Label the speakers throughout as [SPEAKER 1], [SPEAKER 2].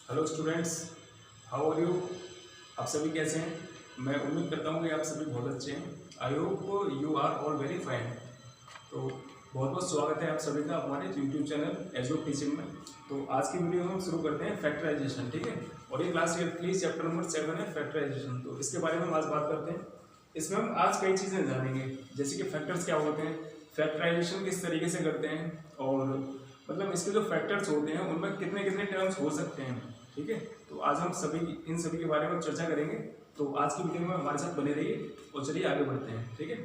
[SPEAKER 1] Hello students, how are you. आप सभी कैसे हैं? मैं उम्मीद करता हूँ कि आप सभी बहुत अच्छे हैं। I hope you are all very fine. तो बहुत बहुत स्वागत है आप सभी का हमारे यूट्यूब चैनल एजो टीचिंग में। तो आज की वीडियो हम शुरू करते हैं फैक्टराइजेशन, ठीक है। और ये क्लास 8 चैप्टर नंबर 7 है फैक्टराइजेशन। तो इसके बारे में हम आज बात करते हैं। इसमें हम आज कई चीज़ें जानेंगे, जैसे कि फैक्टर्स क्या होते हैं, फैक्टराइजेशन किस तरीके से करते हैं, और मतलब इसके जो फैक्टर्स होते हैं उनमें कितने कितने टर्म्स हो सकते हैं, ठीक है। तो आज हम इन सभी के बारे में चर्चा करेंगे। तो आज की वीडियो में हमारे साथ बने रहिए और चलिए आगे बढ़ते हैं, ठीक है।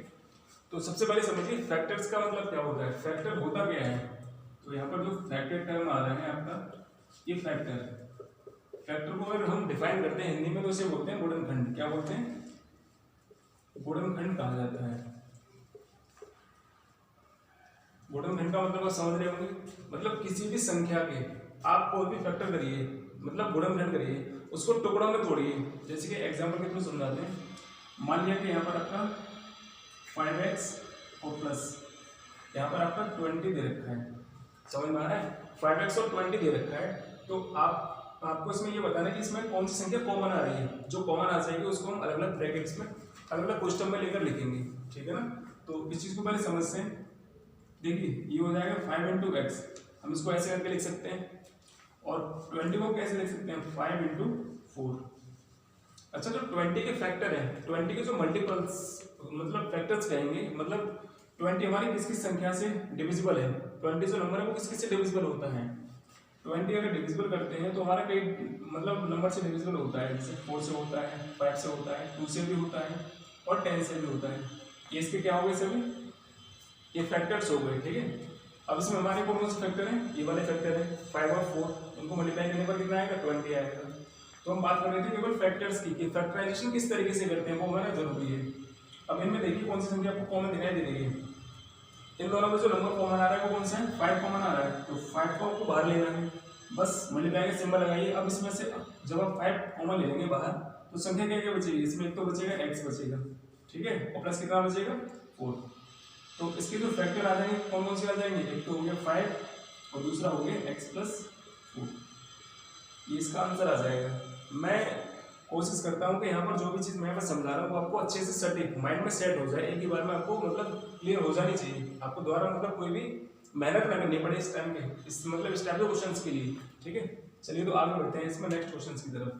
[SPEAKER 1] तो सबसे पहले समझिए फैक्टर्स का मतलब क्या होता है, फैक्टर होता क्या है। तो यहाँ पर जो फैक्टर टर्म आ रहा है आपका, ये फैक्टर को अगर हम डिफाइन करते हैं हिंदी में तो इसे बोलते हैं गुणनखंड। क्या बोलते हैं? गुणनखंड कहा जाता है। गुणनखंड का मतलब आप समझ रहे होंगे, मतलब किसी भी संख्या के आप कोई भी फैक्टर करिए, मतलब गुणनखंड करिए, उसको टुकड़ों में तोड़िए। जैसे कि एग्जांपल के थ्रू समझाते हैं। मान लिया कि यहाँ पर आपका 5x और प्लस यहाँ पर आपका 20 दे रखा है। समझ में आ रहा है? 5x और 20 दे रखा है। तो आपको इसमें ये बताना है कि इसमें कौन सी संख्या कॉमन आ रही है। जो कॉमन आ जाएगी उसको हम अलग अलग ब्रैकेट्स में अलग अलग क्वेश्चन में लेकर लिखेंगे, ठीक है ना। तो इस चीज को पहले समझते हैं। देखिए ये हो जाएगा 5 इंटू एक्स, हम इसको ऐसे करके लिख सकते हैं। और 20 को कैसे लिख सकते हैं? 5 इंटू 4। अच्छा, जो 20 के फैक्टर हैं, 20 के जो मल्टीपल्स मतलब फैक्टर्स कहेंगे, मतलब 20 हमारी किस किस संख्या से डिविजिबल है। 20 जो नंबर है वो किस किस से डिविजिबल होता है। 20 अगर डिविजिबल करते हैं तो हमारा कई मतलब नंबर से डिविजिबल होता है। जैसे 4 से होता है, 5 से होता है, 2 से भी होता है और 10 से भी होता है। ये इसके क्या हो गए सभी? ये फैक्टर्स हो गए, ठीक है। अब इसमें हमारे कौन कौन से फैक्टर हैं? ये वाले फैक्टर हैं 5 और 4, इनको मल्टीप्लाई करने पर कितना आएगा? 20 आएगा। तो हम बात कर रहे थे केवल फैक्टर्स की कि फैक्टराइजेशन किस तरीके से करते हैं, वो हमारा जरूरी है। अब इनमें देखिए कौन सी संख्या आपको कॉमन दिखाई दे रही है। इन दोनों में जो नंबर कॉमन आ रहा है वो कौन सा है? 5 कॉमन आ रहा है। तो 5 को आपको बाहर लेना है, बस मल्टीप्लाई का सिंबल लगाइए। अब इसमें से जब आप 5 कॉमन ले लेंगे बाहर तो संख्या क्या क्या बचेगी? इसमें एक तो बचेगा x बचेगा, ठीक है, और प्लस कितना बचेगा? 4। तो इसके जो फैक्टर आ जाएंगे कौन कौन से आ जाएंगे? एक तो हो गया 5 और दूसरा हो गया x प्लस 4। ये इसका आंसर आ जाएगा। मैं कोशिश करता हूँ कि यहाँ पर जो भी चीज़ मैं यहाँ पर समझा रहा हूँ वो आपको अच्छे से सटीक माइंड में सेट हो जाए, एक ही बार में आपको मतलब क्लियर हो जानी चाहिए। आपको द्वारा मतलब कोई भी मेहनत ना करनी पड़े इस टाइम के इस मतलब इस टाइप के क्वेश्चन के लिए, ठीक है। चलिए तो आगे बढ़ते हैं इसमें नेक्स्ट क्वेश्चन की तरफ।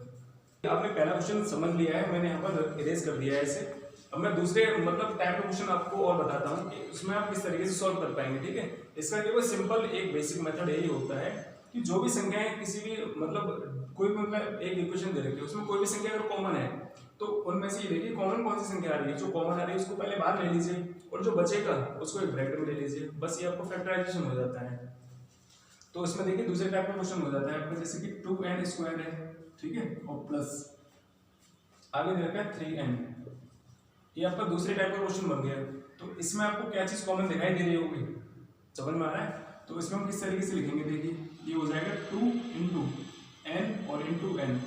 [SPEAKER 1] आपने पहला क्वेश्चन समझ लिया है, मैंने यहाँ पर इरेज कर दिया है इसे। अब मैं दूसरे मतलब टाइप का क्वेश्चन आपको और बताता हूँ कि उसमें आप किस तरीके से सॉल्व कर पाएंगे, ठीक है। इसका केवल सिंपल एक बेसिक मेथड यही होता है कि जो भी संख्याएं किसी भी मतलब कोई भी मतलब एक इक्वेशन दे रखी है उसमें कोई भी संख्या अगर कॉमन है तो उनमें से ये देखिए कॉमन कौन सी संख्या आ रही है। जो कॉमन आ रही है उसको पहले बाहर ले लीजिए और जो बचेगा उसको एक ब्रैकेट में ले लीजिए, बस ये आपको फैक्टराइजेशन हो जाता है। तो इसमें देखिए दूसरे टाइप का क्वेश्चन हो जाता है आपका, जैसे कि 2n स्क्वायर है, ठीक है, और प्लस आगे दे रखा है 3n। ये आपका दूसरे टाइप का क्वेश्चन बन गया। तो इसमें आपको क्या चीज कॉमन दिखाई दे रही होगी, समझ में आ रहा है? तो इसमें हम किस तरीके से लिखेंगे, देखिए ये हो जाएगा 2 इंटू एन और इंटू एन,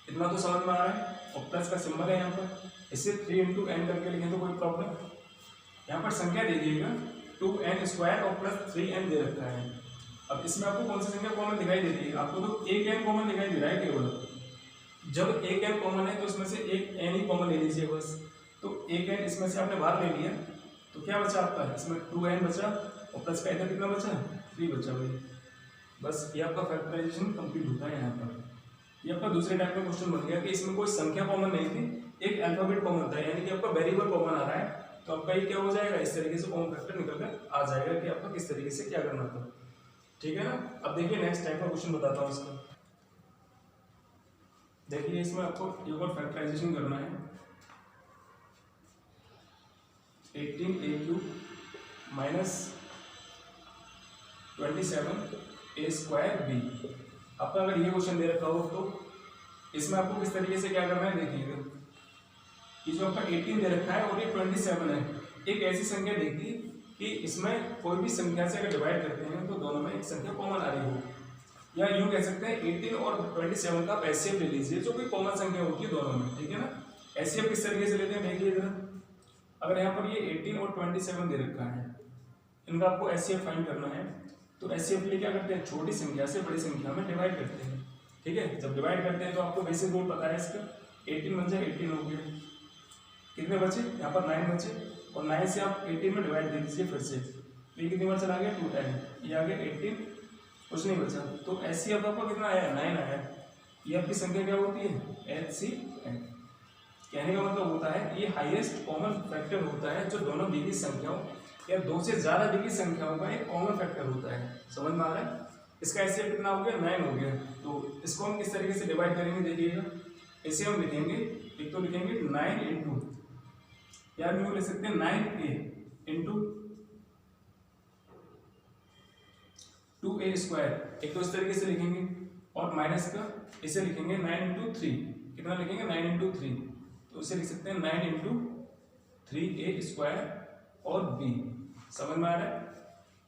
[SPEAKER 1] इतना तो समझ में आ रहा है। और प्लस का सिंबल है यहाँ पर, इसे 3 इंटू एन करके लिखें तो कोई प्रॉब्लम। यहाँ पर संख्या देखिएगा 2n स्क्वायर और प्लस 3n दे रखा है। अब इसमें आपको कौन सी संख्या कॉमन दिखाई दे रही है? आपको तो एक n कॉमन दिखाई दे रहा है केवल। जब एक n कॉमन है तो इसमें से एक n ही कॉमन ले लीजिए बस। तो एक n इसमें से आपने बाहर ले लिया तो क्या बचा आपका? इसमें 2n बचा और प्लस का इधर कितना बचा? 3 बचा भाई। बस ये आपका फैक्टराइजेशन कंप्लीट होता है यहाँ पर। ये आपका दूसरे टाइप का क्वेश्चन बन गया कि इसमें कोई संख्या कॉमन नहीं थी, एक अल्फाबेट कॉमन था, यानी कि आपका वेरिएबल कॉमन आ रहा है। तो आपका ये क्या हो जाएगा? इस तरीके से कॉमन फैक्टर निकल कर आ जाएगा कि आपको किस तरीके से क्या करना था, ठीक है ना। अब देखिए नेक्स्ट टाइप का क्वेश्चन बताता हूँ इसका। देखिए इसमें आपको एक और फैक्टराइजेशन करना है। 18a³ minus 27a²b। आपका अगर ये क्वेश्चन दे रखा हो तो इसमें आपको किस तरीके से क्या करना है, देखिएगा। ये जो आपका 18 दे रखा है और ये 27 है, एक ऐसी संख्या देखिए कि इसमें कोई भी संख्या से अगर डिवाइड करते हैं तो दोनों में एक संख्या कॉमन आ रही हो, या यूं कह सकते हैं 18 और 27 का आप एचसीएफ ले लीजिए जो कोई कॉमन संख्या होती है दोनों में, ठीक है ना। एचसीएफ किस तरीके से लेते हैं देखिए जरा। अगर यहाँ पर ये 18 और 27 दे रखा है, इनका आपको एचसीएफ फाइंड करना है। तो एचसीएफ लिए क्या करते हैं? छोटी संख्या से बड़ी संख्या में डिवाइड करते हैं। ठीक है, जब डिवाइड करते हैं तो आपको बेसिक रूल पता है इसका, 18 बन जाए 18 हो गया, कितने बचे यहाँ पर 9 बचे, और 9 से आप 18 में डिवाइड दे दीजिए फिर से, तो ये कितनी बार चला गया 2 टाइम, ये आ गया 18, कुछ नहीं बचा, तो HCF आपका कितना आया 9 आया। ये आपकी संख्या क्या होती है HCF। कहने का मतलब होता है ये हाईएस्ट कॉमन फैक्टर होता है जो दोनों दी गई संख्याओं या दो से ज्यादा दी गई संख्याओं का एक कॉमन फैक्टर होता है। समझ में आ रहा है? इसका HCF कितना हो गया 9 हो गया। तो इसको हम किस तरीके से डिवाइड करेंगे देखिएगा, इसे हम लिखेंगे, एक तो लिखेंगे 9 इंटू, या हम ले सकते हैं 9a इंटू 2a स्क्वायर, एक तो इस तरीके से लिखेंगे, और माइनस का इसे लिखेंगे 9 इंटू 3, कितना लिखेंगे 9 इंटू 3, तो इसे लिख सकते हैं 9 इंटू 3a स्क्वायर और b। समझ में आ रहा है?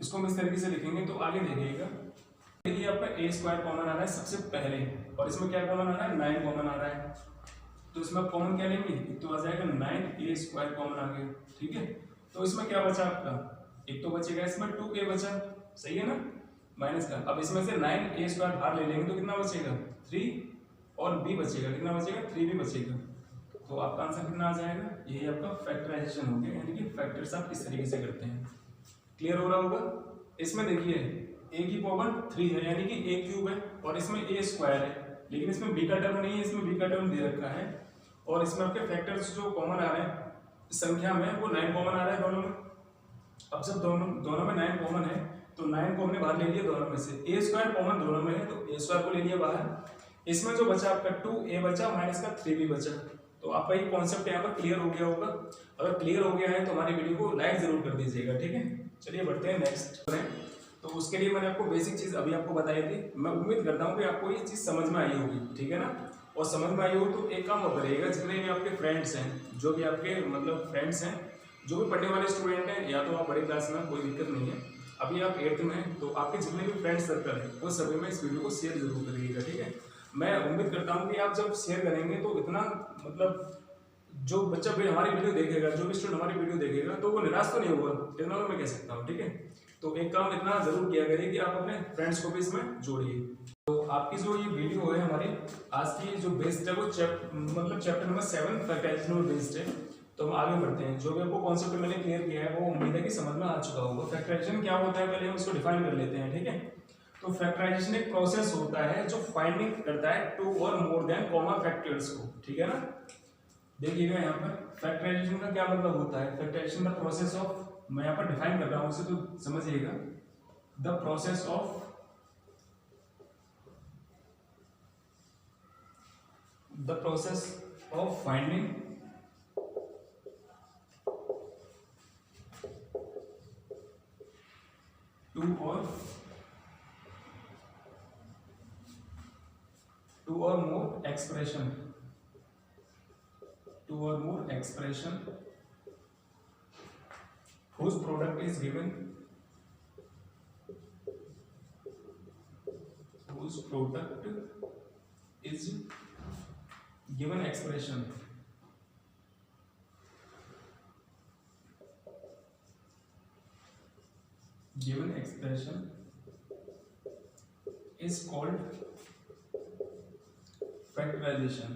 [SPEAKER 1] इसको हम इस तरीके से लिखेंगे तो आगे देखिएगा, देखिए आपका a स्क्वायर कॉमन आ रहा है सबसे पहले, और इसमें क्या कॉमन आ रहा है 9 कॉमन आ रहा है, तो इसमें आप कॉमन क्या लेंगे, तो आ जाएगा 9a स्क्वायर कॉमन आ गया। ठीक है, तो इसमें क्या बचा आपका, एक तो बचेगा इसमें 2a बचा, सही है ना, माइनस का, अब इसमें से 9a स्क्वायर बाहर ले लेंगे तो कितना बचेगा 3, और b बचेगा, कितना बचेगा 3b बचेगा, तो आपका आंसर कितना आ जाएगा, यही आपका फैक्टराइजेशन हो गया, यानी कि फैक्टर्स आप इस तरीके से करते हैं। क्लियर हो रहा होगा? इसमें देखिए a की पावर 3 है, यानी कि a क्यूब है, और इसमें a स्क्वायर है, लेकिन इसमें b का टर्म नहीं है, इसमें b का टर्म दे रखा है, और इसमें आपके फैक्टर्स जो कॉमन आ रहे हैं संख्या में वो 9 कॉमन आ रहा है दोनों में। अब जब दोनों में 9 कॉमन है तो 9 को हमने बाहर ले लिया दोनों में से, a स्क्वायर कॉमन दोनों में है तो a स्क्वायर को ले लिया बाहर, इसमें जो बचा आपका 2a बचा माइनस का 3b बचा। तो आपका ये कॉन्सेप्ट यहाँ पर क्लियर हो गया होगा। अगर क्लियर हो गया है तो हमारी वीडियो को लाइक जरूर कर दीजिएगा। ठीक है, चलिए बढ़ते हैं नेक्स्ट। तो उसके लिए मैंने आपको बेसिक चीज अभी आपको बताई थी, मैं उम्मीद करता हूँ कि आपको ये चीज समझ में आई होगी। ठीक है ना, और समझ में आई हो तो एक काम और करिएगा, जितने भी आपके फ्रेंड्स हैं, जो भी आपके मतलब फ्रेंड्स हैं, जो भी पढ़ने वाले स्टूडेंट हैं, या तो आप बड़ी क्लास में, कोई दिक्कत नहीं है, अभी आप 8th में हैं, तो आपके जितने भी फ्रेंड सर्कल है वो सभी में इस वीडियो को शेयर जरूर करिएगा। ठीक है, मैं उम्मीद करता हूँ कि आप जब शेयर करेंगे तो इतना मतलब जो बच्चा भी हमारी वीडियो देखेगा, जो भी स्टूडेंट हमारी वीडियो देखेगा, तो वो निराश तो नहीं होगा, इतना तो मैं कह सकता हूँ। ठीक है, तो एक काम इतना जरूर किया करिए कि आप अपने फ्रेंड्स को भी इसमें जोड़िए। तो आपकी जो ये वीडियो है हमारी आज की जो बेस्ड है वो चैप्टर नंबर 7 फैक्टराइजेशन बेस्ड है। तो हम आगे बढ़ते हैं। जो भी आपको कॉन्सेप्ट मैंने क्लियर किया है वो उम्मीद है कि समझ में आ चुका होगा। फैक्टराइजेशन क्या होता है पहले हम इसको डिफाइन कर लेते हैं। ठीक है, तो फैक्टराइजेशन एक प्रोसेस होता है जो फाइंडिंग करता है 2 और मोर देन कॉमन फैक्टर्स को। ठीक है ना, देखिएगा यहाँ पर फैक्टराइजेशन का क्या मतलब होता है। फैक्टराइजेशन द प्रोसेस ऑफ, मैं यहाँ पर डिफाइन कर रहा हूँ उसे तो समझिएगा, the process of finding two or more expression whose product is given expression is called factorisation.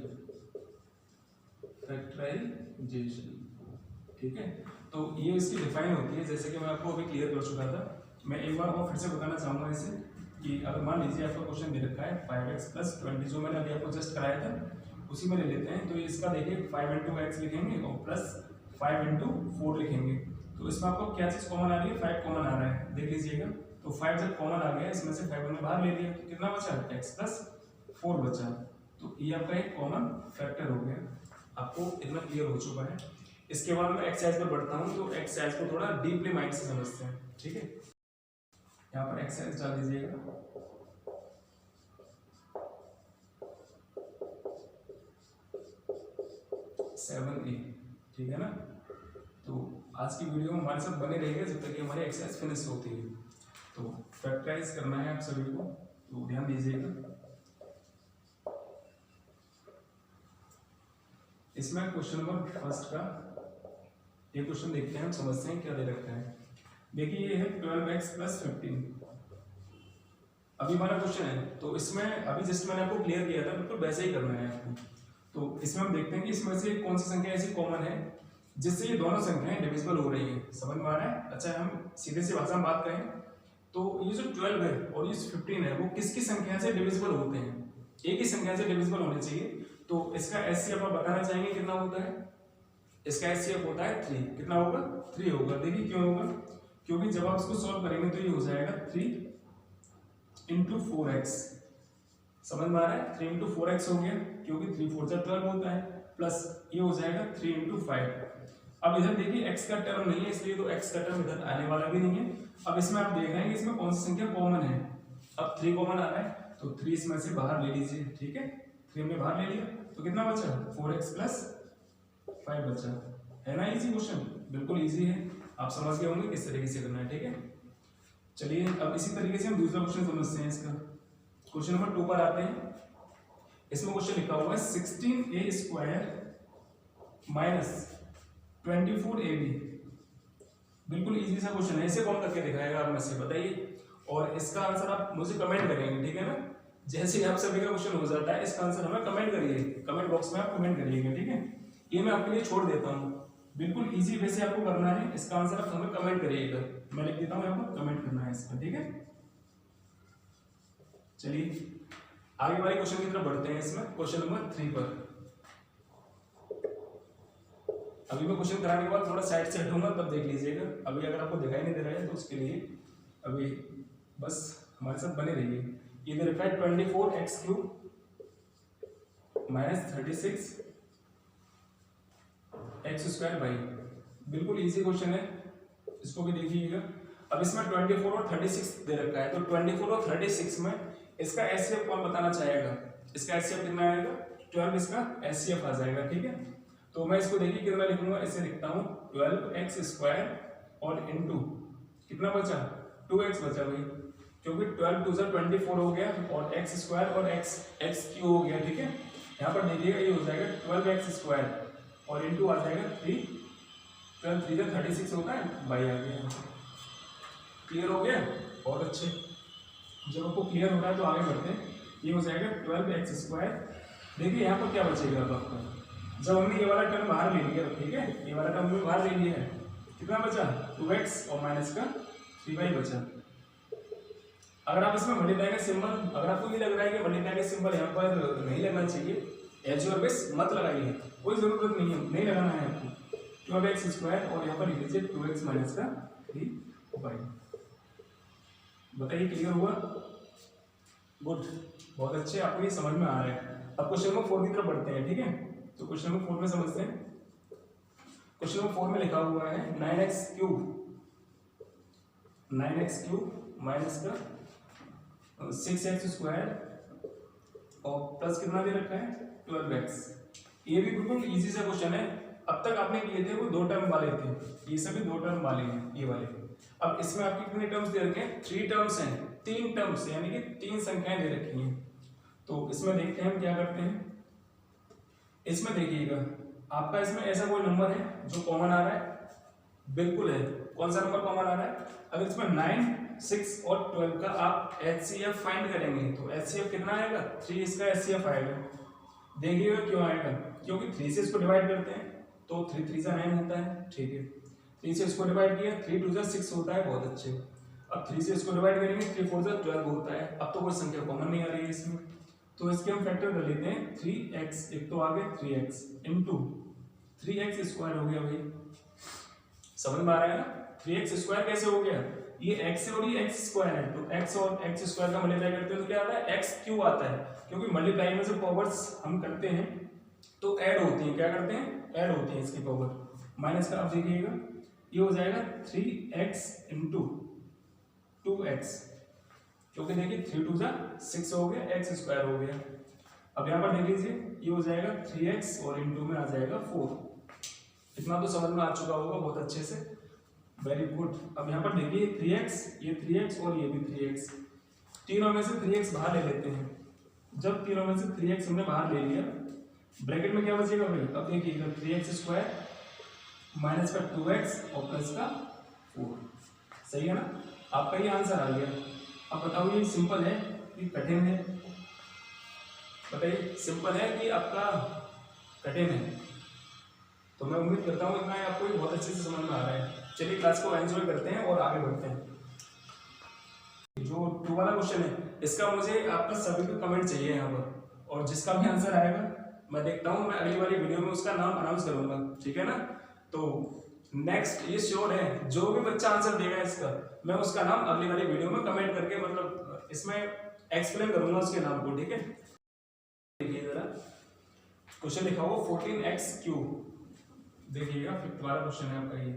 [SPEAKER 1] ठीक है, तो ये इसकी डिफाइन होती है, जैसे कि मैं आपको अभी क्लियर कर चुका था। मैं एक बार और फिर से बताना चाहूंगा इसे कि अगर मान लीजिए आपका क्वेश्चन दे रखा है 5x + 20, जो मैंने अभी आपको जस्ट कराया था उसी में ले लेते हैं। तो इसका देखिए 5 × x लिखेंगे और प्लस 5 × 4 लिखेंगे। तो इसमें आपको क्या चीज कॉमन आ रही है, 5 कॉमन आ रहा है, देख लीजिएगा। तो 5 जब कॉमन आ गया, इसमें से 5 हमने बाहर ले लिया, तो कितना बचा x + 4 बचा। तो ये आपका एक कॉमन फैक्टर हो गया। आपको इतना क्लियर हो चुका है। इसके बाद मैं एक्सरसाइज पर बढ़ता हूँ, तो एक्सरसाइज को थोड़ा डीपली माइंड से समझते हैं। ठीक है, यहाँ पर एक्सरसाइज डाल दीजिएगा। सेवन ए, ठीक है ना। तो आज की वीडियो में हमारे साथ बने रहिएगा जब तक कि हमारी एक्सरसाइज फिनिश होती है। तो फैक्टराइज करना है आप सभी को, तो ध्यान दीजिएगा। इसमें क्वेश्चन नंबर फर्स्ट का ये क्वेश्चन देखते हैं, हम समझते हैं क्या दे रखा है। देखिए ये है 12x + 15। अभी हमारा क्वेश्चन है, तो इसमें अभी जस्ट मैंने आपको क्लियर किया था, बिल्कुल वैसे ही करना है आपको। तो इसमें हम देखते हैं कि इसमें से कौन सी संख्या ऐसी कॉमन है जिससे ये दोनों संख्याएं डिविजिबल हो रही है। समझ में आ रहा है? अच्छा, हम सीधे सी भाषा में बात करें तो ये जो 12 है और ये 15 है वो किसकी संख्या से डिविजिबल होते हैं? एक ही संख्या से डिविजिबल होने चाहिए। तो इसका एचसीएफ आप बताना चाहेंगे कितना होता है? इसका एचसीएफ होता है 3। कितना होगा? 3 होगा। देखिए क्यों होगा, क्योंकि जब आप इसको सॉल्व करेंगे तो ये हो जाएगा 3 इंटू 4x। समझ में आ रहा है? 3 इंटू 4x हो गया, क्योंकि 3 4 12 होता है, प्लस ये हो जाएगा 3 इंटू 5। अब इधर देखिए x का टर्म नहीं है, इसलिए तो x का टर्म इधर आने वाला भी नहीं है। अब इसमें आप देख रहे हैं कि इसमें कौन सी संख्या कॉमन है। अब 3 कॉमन आ रहा है, तो 3 इसमें से बाहर ले लीजिए। ठीक है, 3 हमने बाहर ले लिया, तो कितना बचा? 4x प्लस 5 बचा। है ना इजी क्वेश्चन? बिल्कुल इजी है, आप समझ गए होंगे किस तरीके से करना है। ठीक है, चलिए अब इसी तरीके से हम दूसरा क्वेश्चन समझते हैं। इसका क्वेश्चन नंबर 2 पर आते हैं। इसमें क्वेश्चन लिखा हुआ है 16a स्क्वायर माइनस 24ab। बिल्कुल इजी सा क्वेश्चन है, इसे कौन करके दिखाएगा आप में से बताइए, और इसका आंसर आप मुझे कमेंट करेंगे। ठीक है ना, जैसे ही आप सभी का क्वेश्चन हो जाता है इसका आंसर हमें कमेंट करिए, कमेंट बॉक्स में आप कमेंट करिएगा। ठीक है, ये मैं आपके लिए छोड़ देता हूँ, बिल्कुल इजी वे से आपको करना है। इसका आंसर आप हमें कमेंट करिएगा, मैं लिख देता हूँ, आपको कमेंट करना है इसका। ठीक है, चलिए आगे वाले क्वेश्चन की तरफ बढ़ते हैं। इसमें क्वेश्चन नंबर 3 पर अभी मैं क्वेश्चन कराने के बाद थोड़ा साइड से हटूंगा, तब देख लीजिएगा। अभी अगर आपको दिखाई नहीं दे रहा है तो उसके लिए अभी बस हमारे साथ बने रहिए। ये दे रखा है 24x³ माइनस 36x²। बिल्कुल इजी क्वेश्चन है, इसको भी देखिएगा। अब इसमें 24 और 36 दे रखा है, तो 24 और 36 में इसका एचसीएफ कौन बताना चाहेगा? इसका एचसीएफ कितना आएगा? 12 इसका एचसीएफ आ जाएगा। ठीक है, तो मैं इसको देखिए कितना लिखूंगा, इसे लिखता हूँ 12x² और इंटू कितना बचा? 2x बचा भाई, क्योंकि 12 2 24 हो गया और x² और x³ हो गया। ठीक है, यहाँ पर देखिएगा ये हो जाएगा 12x² और इंटू आ जाएगा 3, 12 3 36 होता है, बाई आ गया। क्लियर हो गया? बहुत अच्छे। जब आपको क्लियर हो रहा है तो आगे बढ़ते हैं। ये हो जाएगा 12x²। देखिए यहाँ पर क्या बचेगा अब आपका, जब हमने ये वाला टर्म बाहर ले लिया, ठीक है, ये वाला टर्म हमने बाहर ले लिया है, कितना बचा? 2x और माइनस का 3y बचा। अगर आप इसमें मल्टीप्लाई का सिंबल, अगर आपको ये लग रहा है कि मल्टीप्लाई का सिंबल यहाँ पर नहीं लगना चाहिए, एज और बेस मत लगाइए, कोई जरूरत नहीं है, नहीं लगाना है आपको। 12x² और यहाँ पर लिख लीजिए 2x माइनस का 3y। बताइए क्लियर हुआ? गुड, बहुत अच्छे, आपको ये समझ में आ रहा है। अब क्वेश्चन नंबर 4 की तरफ बढ़ते हैं। ठीक है, तो क्वेश्चन नंबर 4 में समझते हैं। क्वेश्चन नंबर 4 में लिखा हुआ है 9x³ माइनस का 6x² और प्लस कितना दे रखा है? 12x। ये भी बिल्कुल इजी सा क्वेश्चन है। अब तक आपने किए थे वो 2 टर्म वाले थे, ये सभी 2 टर्म वाले हैं, ये वाले। अब इसमें आपके कितने टर्म्स दे रखे हैं? 3 टर्म्स हैं, 3 टर्म्स यानी कि 3 संख्याएं दे रखी हैं। तो इसमें देखते हैं हम क्या करते हैं। इसमें देखिएगा आपका इसमें ऐसा कोई नंबर है जो कॉमन आ रहा है? बिल्कुल है। कौन सा नंबर कॉमन आ रहा है? अगर इसमें 9, 6 और 12 का आप एचसीएफ फाइंड करेंगे तो एचसीएफ कितना आएगा? 3 इसका एचसीएफ आएगा। देखिएगा क्यों आएगा, क्योंकि 3 से इसको डिवाइड करते हैं तो 3 3 9 होता है। ठीक है, 3 से इसको डिवाइड किया, 3 2 6 होता है, बहुत अच्छे। अब 3 से इसको डिवाइड करेंगे, 3 4 12 होता है। अब तो कोई संख्या कॉमन नहीं आ रही है इसमें, तो इसके हम फैक्टर कर लेते हैं। 3x, एक तो आगे 3x इंटू 3x² हो गया भाई। समझ में आ रहा है ना? 3x² कैसे हो गया? ये x है और ये x² है, तो x और x² का मल्टीप्लाई करते हैं तो क्या आता है? x³ आता है, क्योंकि मल्टीप्लाई में जो पावर्स हम करते हैं तो ऐड होती हैं। क्या करते हैं? ऐड होती हैं इसकी पावर। माइनस का आप देखिएगा ये हो जाएगा 3x इंटू 2x, क्योंकि देखिए 3 2 6 हो गया, x² हो गया। अब यहाँ पर देख लीजिए ये हो जाएगा 3x और इंटू में आ जाएगा 4। इतना तो समझ में आ चुका होगा बहुत अच्छे से, वेरी गुड। अब यहाँ पर देखिए 3x, ये 3x और ये भी 3x, तीनों में से 3x बाहर ले लेते हैं। जब तीनों में से 3x हमने बाहर ले लिया, ब्रैकेट में क्या बचेगा भाई? अब देखिएगा 3x² माइनस का 2x और प्लस का 4, सही है ना? आपका ये आंसर आ गया। अब बताओ ये सिंपल है, कि कठिन है? बताइए, सिंपल है कि आपका कठिन है? तो मैं उम्मीद करता हूँ इतना आपको बहुत अच्छे से समझ में आ रहा है। चलिए क्लास को एंजॉय करते हैं और आगे बढ़ते हैं। जो 2 वाला क्वेश्चन है इसका मुझे आपका सभी का कमेंट चाहिए यहाँ पर, और जिसका भी आंसर आएगा मैं देखता हूँ, मैं अगली वाली वीडियो में उसका नाम अनाउंस करूंगा, ठीक है ना। तो नेक्स्ट ये श्योर है, जो भी बच्चा आंसर देगा इसका, मैं उसका नाम अगली वाली वीडियो में कमेंट करके मतलब इसमें एक्सप्लेन करूंगा उसके नाम को, ठीक है। देखिए जरा क्वेश्चन लिखा हुआ 14x3, देखिएगा 5th वाला क्वेश्चन है आपका ये।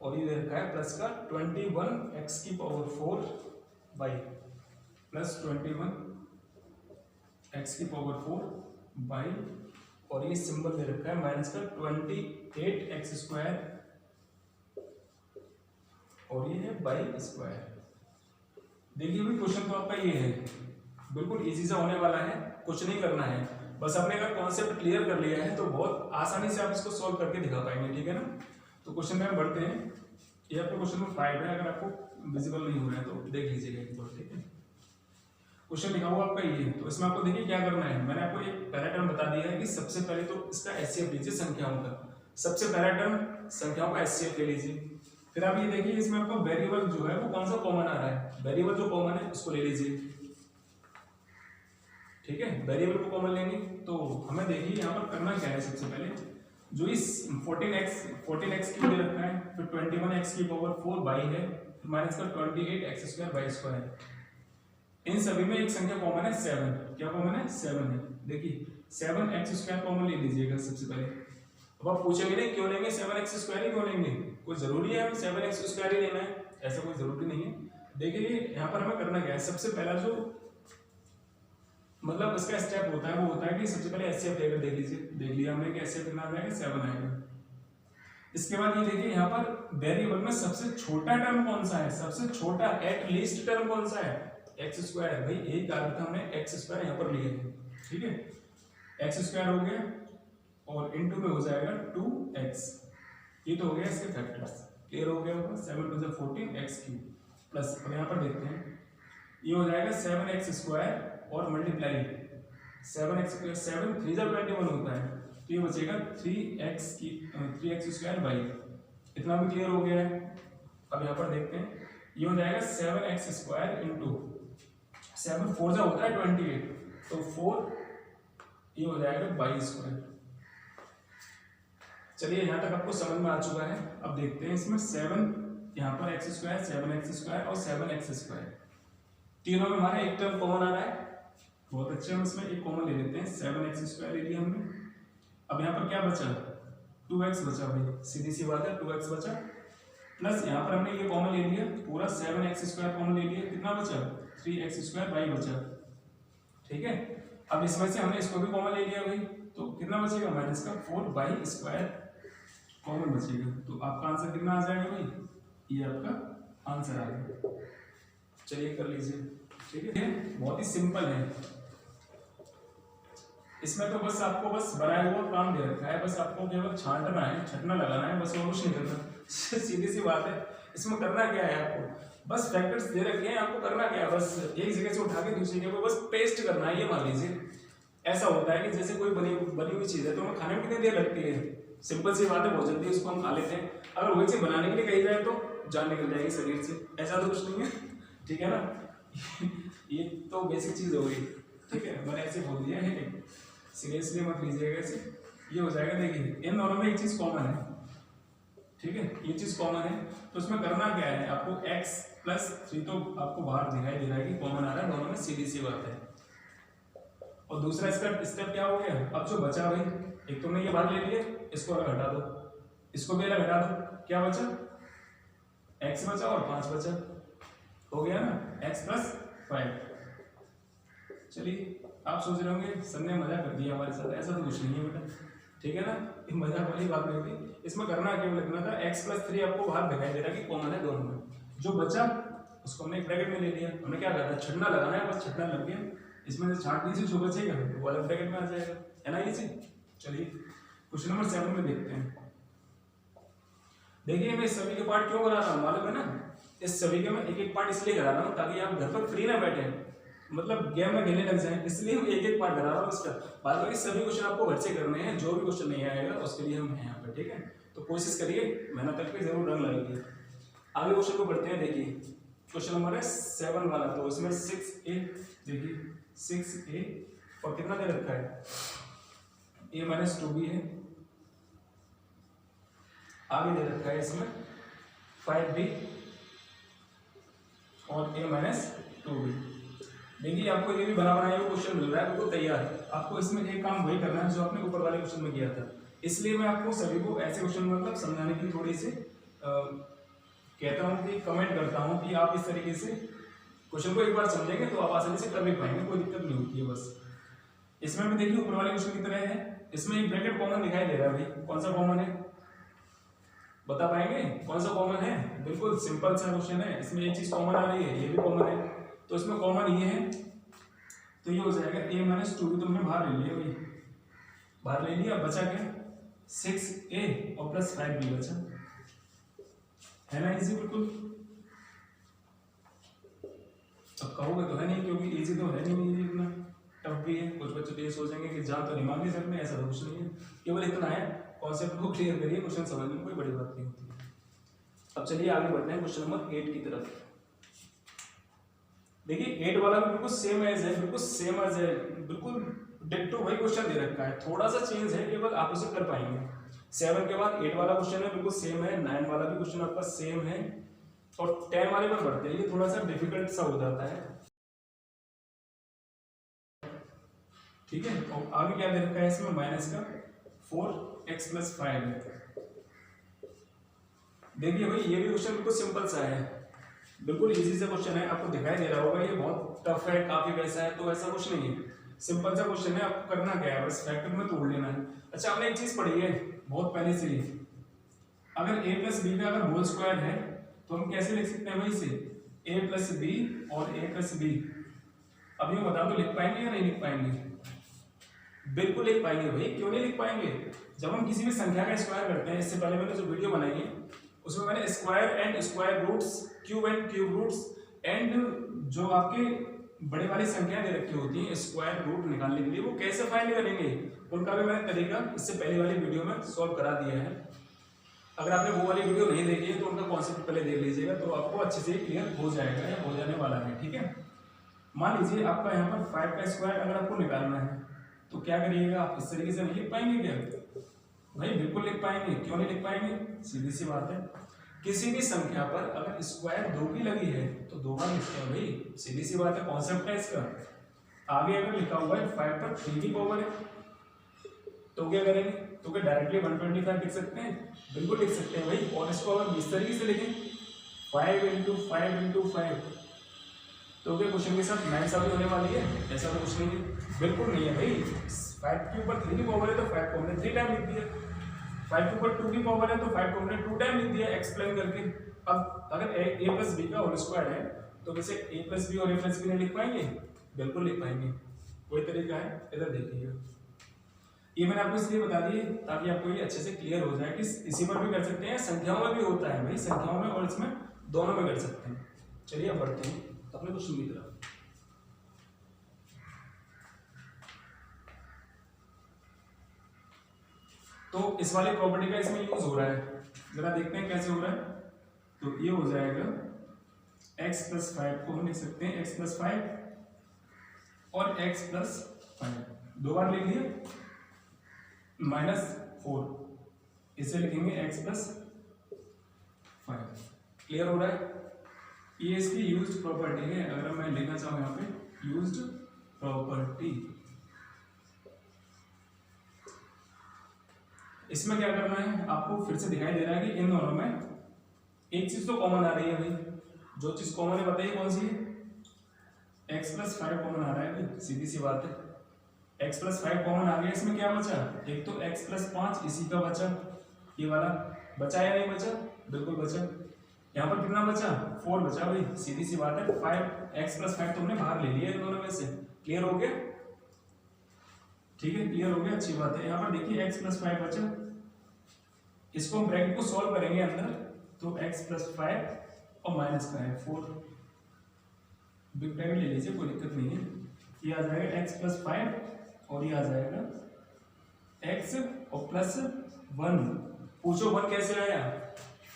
[SPEAKER 1] और ये दे रखा है प्लस का 21x⁴ by plus 21x⁴ by, और ये सिंबल दे रखा है माइनस का 28x² और ये है बाई स्क्वायर। देखिए भी क्वेश्चन तो आपका ये है, बिल्कुल इजी सा होने वाला है, कुछ नहीं करना है, बस आपने अगर कॉन्सेप्ट क्लियर कर लिया है तो बहुत आसानी से आप इसको सॉल्व करके दिखा पाएंगे, ठीक है ना। तो क्वेश्चन में बढ़ते हैं। ये आपका क्वेश्चन नंबर 5 है, अगर आपको विजिबल नहीं हो रहा है तो देख लीजिएगा एक बार, ठीक है। क्वेश्चन लिखा हुआ आपका ये, तो इसमें आपको देखिए क्या करना है। मैंने आपको एक पहला टर्म बता दिया है कि सबसे पहले तो इसका एचसीएफ लीजिए संख्याओं का, सबसे पहला टर्म संख्याओं का एचसीएफ ले लीजिए। फिर आप ये देखिए इसमें आपको वेरिएबल जो है वो कौन सा कॉमन आ रहा है, वेरिएबल जो कॉमन है उसको ले लीजिए, ठीक है। वेरिएबल को कॉमन लेंगे तो हमें देखिए यहाँ पर करना क्या है। सबसे पहले जो इस 14x3 दे रखा है, फिर 21x⁴ बाई है, फिर माइनस का 28x² बाई स्क्वायर, इन सभी में एक संख्या कॉमन है 7। क्या कॉमन है? 7 है। देखिए 7x² कॉमन ले लीजिएगा सबसे पहले। अब आप पूछेंगे नहीं क्यों लेंगे 7x² ही क्यों लेंगे, कोई जरूरी है हमें 7x² ही लेना है? ऐसा कोई जरूरी नहीं है। देखिए यहाँ पर हमें करना क्या है, सबसे पहला जो मतलब इसका स्टेप होता है वो होता है कि सबसे पहले एचसीएफ लेकर देख लीजिए। देख लिया हमने कि एचसीएफ कितना आ जाएगा, 7 आएगा। इसके बाद ये देखिए यहाँ पर वेरिएबल में सबसे छोटा टर्म कौन सा है, सबसे छोटा एट लीस्ट टर्म कौन सा है, x²। भाई एक कारण था हमने x² यहाँ पर लिया है, ठीक है। x² हो गया और इनटू में हो जाएगा 2x, ये तो हो गया इसके फैक्टर्स, क्लियर हो गया होगा। 7 × 14x³ प्लस, अब यहाँ पर देखते हैं ये हो जाएगा 7x² और मल्टीप्लाई 7x², 7 3 × 21 होता है, तो ये बचेगा 3x² बाई, इतना भी क्लियर हो गया है। अब यहाँ पर देखते हैं ये हो जाएगा 7x² इंटू 7 4 जा होता है 28, तो 4 ये हो जाएगा बाई स्क्वायर। चलिए यहाँ तक आपको समझ में आ चुका है। अब देखते हैं इसमें 7 यहाँ पर x², 7x² और 7x², तीनों में हमारा एक टर्म कॉमन आ रहा है, बहुत अच्छे। हम इसमें एक कॉमन ले लेते हैं, 7x² ले लिया हमने। अब यहाँ पर क्या बचा, 2x बचा, भाई सीधी सी बात है 2x बचा, प्लस यहाँ पर हमने ये कॉमन ले लिया, पूरा 7x² कॉमन ले लिया, कितना बचा 3x² बाई बचा, ठीक है। अब इसमें से हमने इसको भी कॉमन ले लिया भाई, तो कितना बचेगा माइनस का 4 बाई स्क्वायर कॉमन बचेगा, तो आपका आंसर कितना आ जाएगा भाई, ये आपका आंसर आ गया। चलिए कर लीजिए, ठीक है। बहुत ही सिंपल है, इसमें तो बस आपको बस बनाया हुआ काम दे रखा है, बस आपको केवल छांटना है, छटना लगाना है, बस और कुछ नहीं करना। सीधी सी बात है। इसमें करना क्या है आपको, बस फैक्टर्स दे रखे हैं, आपको करना क्या है, बस एक जगह से उठा के दूसरी जगह बस पेस्ट करना है। ये मान लीजिए ऐसा होता है कि जैसे कोई बनी हुई चीज है तो हमें खाने में कितनी देर लगती है, सिंपल सी बात है, बहुत जल्दी उसको हम खा लेते हैं। अगर वही चीज बनाने के लिए कही जाए तो जान निकल जाएगी शरीर से, ऐसा तो कुछ नहीं है, ठीक है ना। ये तो बेसिक चीज हो गई, ठीक है, मैंने ऐसे बोल दिया है, सीरियसली मत लीजिएगा इसे। ये हो जाएगा, देखिए इन दोनों में एक चीज कॉमन है, ठीक है, ये चीज कॉमन है, तो उसमें करना क्या है आपको, x + 3 तो आपको बाहर दिखाई दे रहा है कि कॉमन आ रहा है दोनों में, सीधी सी बात है। और दूसरा इसका स्टेप क्या हो गया, अब जो बचा भाई, एक तुमने ये बाहर ले लिया, इसको अलग हटा दो, इसको भी अलग हटा दो, क्या बचा, x बचा और 5 बचा, हो गया ना, x + 5। चलिए आप सोच रहे होंगे सर ने मजा कर दिया हमारे साथ, ऐसा तो कुछ नहीं है बेटा, ठीक है ना, ये मजाक वाली बात नहीं थी। इसमें करना केवल लिखना था x + 3 आपको बाहर दिखाई दे रहा है कि कॉमन है दोनों में, जो बचा उसको हमने एक ब्रैकेट में ले लिया। हमने क्या करना है, छटना लगाना है, बस छटना लग गया, इसमें से छांट लीजिए, जो बचेगा वो अलग ब्रैकेट में आ जाएगा, है ना, ये चीज। चलिए क्वेश्चन नंबर 7 में देखते हैं। देखिए मैं सभी के पार्ट क्यों करा रहा हूँ मालूम है ना, इस सभी के मैं एक एक पार्ट इसलिए करा रहा हूँ ताकि आप घर पर फ्री ना बैठे, मतलब गेम में खेलने लग जाए, इसलिए हम एक एक पार्ट करा रहा हूँ इसका। बाद बाकी सभी क्वेश्चन आपको घर से करने हैं, जो भी क्वेश्चन नहीं आएगा उसके लिए हम हैं यहाँ पे, ठीक है। तो कोशिश करिए, मेहनत करके जरूर रंग लगाइए। आगे क्वेश्चन को पढ़ते हैं। देखिए क्वेश्चन नंबर है 7 वाला, तो इसमें 6a, देखिए 6a और कितना दे रखा है, a माइनस 2b है। आगे दे रखा है इसमें 5b और a माइनस 2b। देखिए आपको ये भी बना बनाया हुआ क्वेश्चन मिल रहा है, बिल्कुल तैयार है। आपको इसमें एक काम वही करना है जो आपने ऊपर वाले क्वेश्चन में किया था, इसलिए मैं आपको सभी को ऐसे क्वेश्चन मतलब समझाने की थोड़ी सी कहता हूँ कि कमेंट करता हूँ कि आप इस तरीके से क्वेश्चन को एक बार समझेंगे तो आप आसानी से कर भी पाएंगे, कोई दिक्कत नहीं होती है। बस इसमें भी देखिए ऊपर वाले क्वेश्चन की तरह है, इसमें एक ब्रैकेट कॉमन दिखाई दे रहा है भाई, कौन सा कॉमन है बता पाएंगे, कौन सा कॉमन है? बिल्कुल सिंपल सा क्वेश्चन है, इसमें एक चीज कॉमन आ रही है, ये भी कॉमन है, तो इसमें कॉमन ये है, तो ये हो जाएगा a माइनस 2b, तुमने बाहर ले लिया भाई, बाहर ले लिया, बचा क्या 6a और प्लस 5b बचा, है ना इजी बिल्कुल। अब कहोगे तो है नहीं, क्योंकि इजी तो है नहीं, इजी इतना टफ भी है। कुछ बच्चे तो ये सोचेंगे कि जहाँ तो दिमाग नहीं सकते, ऐसा तो कुछ नहीं है, केवल इतना है कॉन्सेप्ट को क्लियर करिए, क्वेश्चन समझने में कोई बड़ी बात नहीं होती। अब चलिए आगे बढ़ते हैं क्वेश्चन नंबर 8 की तरफ। देखिए 8 वाला भी बिल्कुल सेम एज है, बिल्कुल सेम एज है, बिल्कुल डिट्टो वही क्वेश्चन दे रखा है, थोड़ा सा चेंज है, केवल आप उसे कर पाएंगे। 7 के बाद 8 वाला क्वेश्चन है, बिल्कुल सेम है, 9 वाला भी क्वेश्चन आपका सेम है, और 10 वाले पर बढ़ते हैं, ये थोड़ा सा डिफिकल्ट सा हो जाता है, ठीक है। और आगे क्या दे रखा है इसमें, माइनस का 4x प्लस 5 है। देखिए भाई ये भी क्वेश्चन बिल्कुल सिंपल सा है, बिल्कुल इजी सा क्वेश्चन है, आपको दिखाई दे रहा होगा ये बहुत टफ है काफी वैसा है, तो ऐसा कुछ नहीं है, सिंपल सा क्वेश्चन है, आपको करना क्या है बस फैक्टर में तोड़ लेना है। अच्छा हमने एक चीज पढ़ी है बहुत पहले से ही, अगर a प्लस बी का अगर होल स्क्वायर है तो हम कैसे लिख सकते हैं भाई इसे, a प्लस बी और a प्लस बी। अब ये बता दो लिख पाएंगे या नहीं लिख पाएंगे? बिल्कुल लिख पाएंगे भाई, क्यों नहीं लिख पाएंगे? जब हम किसी भी संख्या का स्क्वायर करते हैं, इससे पहले मैंने जो वीडियो बनाई है उसमें मैंने square and square roots, cube and cube roots, and जो आपके बड़े वाली संख्या दे रखी होती है स्क्वायर रूट निकालने के लिए वो कैसे फाइंड करेंगे, उनका भी मैंने तरीका इससे पहले वाली वीडियो में सॉल्व करा दिया है। अगर आपने वो वाली वीडियो नहीं देखी है तो उनका कॉन्सेप्ट पहले देख लीजिएगा, तो आपको अच्छे से क्लियर हो जाएगा या हो जाने वाला है, ठीक है। मान लीजिए आपका यहाँ पर 5 का स्क्वायर अगर आपको निकालना है तो क्या करिएगा, आप इस तरीके से नहीं लिख पाएंगे क्या? भाई बिल्कुल लिख पाएंगे, क्यों नहीं लिख पाएंगे? सीधी सी बात है, किसी भी संख्या पर अगर स्क्वायर 2 की लगी है तो 2 बार लिखते हैं भाई, सीधी सी बात है, कॉन्सेप्ट है इसका। आगे अगर लिखा हुआ है 5 पर 3 की पावर है तो क्या करेंगे, तो क्या डायरेक्टली 125 लिख सकते हैं? बिल्कुल लिख सकते हैं भाई, और इसको अगर इस तरीके से लिखें 5 इंटू 5 इंटू 5 तो क्या क्वेश्चन के साथ 9 साबित होने वाली है? ऐसा तो कुछ नहीं है, बिल्कुल नहीं है भाई। 5 के ऊपर 3 की पावर है तो 5 को हमने 3 टाइम लिख दिया, 5 के ऊपर 2 की पावर है तो 5 को हमने 2 टाइम लिख दिया एक्सप्लेन करके। अब अगर a प्लस बी का होल स्क्वायर है तो वैसे a प्लस बी और a प्लस बी नहीं लिख पाएंगे? बिल्कुल लिख पाएंगे, कोई तरीका है, इधर देखिएगा। ये मैंने आपको इसलिए बता दिए ताकि आपको ये अच्छे से क्लियर हो जाए कि इसी पर भी कर सकते हैं, संख्याओं में भी होता है भाई, संख्याओं में और इसमें दोनों में कर सकते हैं। चलिए अब बढ़ते हैं अपने क्वेश्चन की तरफ। तो इस वाली प्रॉपर्टी का इसमें यूज हो रहा है, जरा देखते हैं कैसे हो रहा है। तो ये हो जाएगा x प्लस 5 को हम लिख सकते हैं x प्लस 5 और x प्लस 5 दो बार लिख लिया, -4 इसे लिखेंगे x प्लस 5। क्लियर हो रहा है? ये इसकी यूज्ड प्रॉपर्टी है, अगर मैं लिखना चाहूँ यहाँ पे यूज्ड प्रॉपर्टी। इसमें क्या करना है आपको, फिर से दिखाई दे रहा है कि इन दोनों में एक चीज तो कॉमन आ रही है भाई, जो चीज कॉमन है बताइए कौन सी है? x प्लस 5 कॉमन आ रहा है भाई, सीधी सी बात है, x प्लस 5 कॉमन आ गया, इसमें क्या बचा? एक तो x प्लस 5 इसी का बचा, ये वाला बचा या नहीं बचा? बिल्कुल बचा। यहाँ पर कितना बचा? 4 बचा भाई, सीधी सी बात है, 5 x प्लस 5 तुमने बाहर ले लिया इन दोनों में से। क्लियर हो गया? ठीक है, क्लियर हो गया, अच्छी बात है। यहाँ पर देखिए x प्लस 5 बचा, इसको हम ब्रैकेट को सॉल्व करेंगे अंदर, तो x प्लस 5 और माइनस का है 4, बिग ब्रैकेट ले लीजिए, कोई दिक्कत नहीं है। ये आ जाएगा x प्लस 5 और ये आ जाएगा x और प्लस 1। पूछो 1 कैसे आया,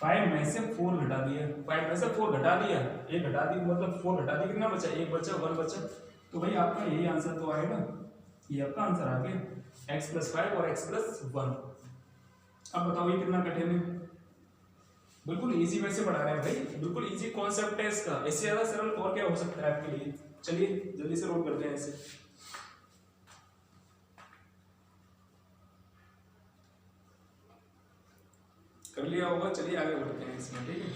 [SPEAKER 1] 5 में से 4 घटा दिया, 5 में से 4 घटा दिया, एक घटा दी मतलब 4 घटा दी, कितना बचा, एक बचा, 1 बचा। तो भाई आपका यही आंसर तो आएगा, ये आपका आंसर आ गया x प्लस 5 और x प्लस 1। अब बताओ ये कितना कठिन है, बिल्कुल इजी वे से पढ़ा रहे हैं भाई, बिल्कुल इजी कॉन्सेप्ट है इसका, इससे ज्यादा सरल और क्या हो सकता है आपके लिए। चलिए जल्दी से रोल करते हैं इसे। कर लिया होगा, चलिए आगे बढ़ते हैं इसमें, ठीक है।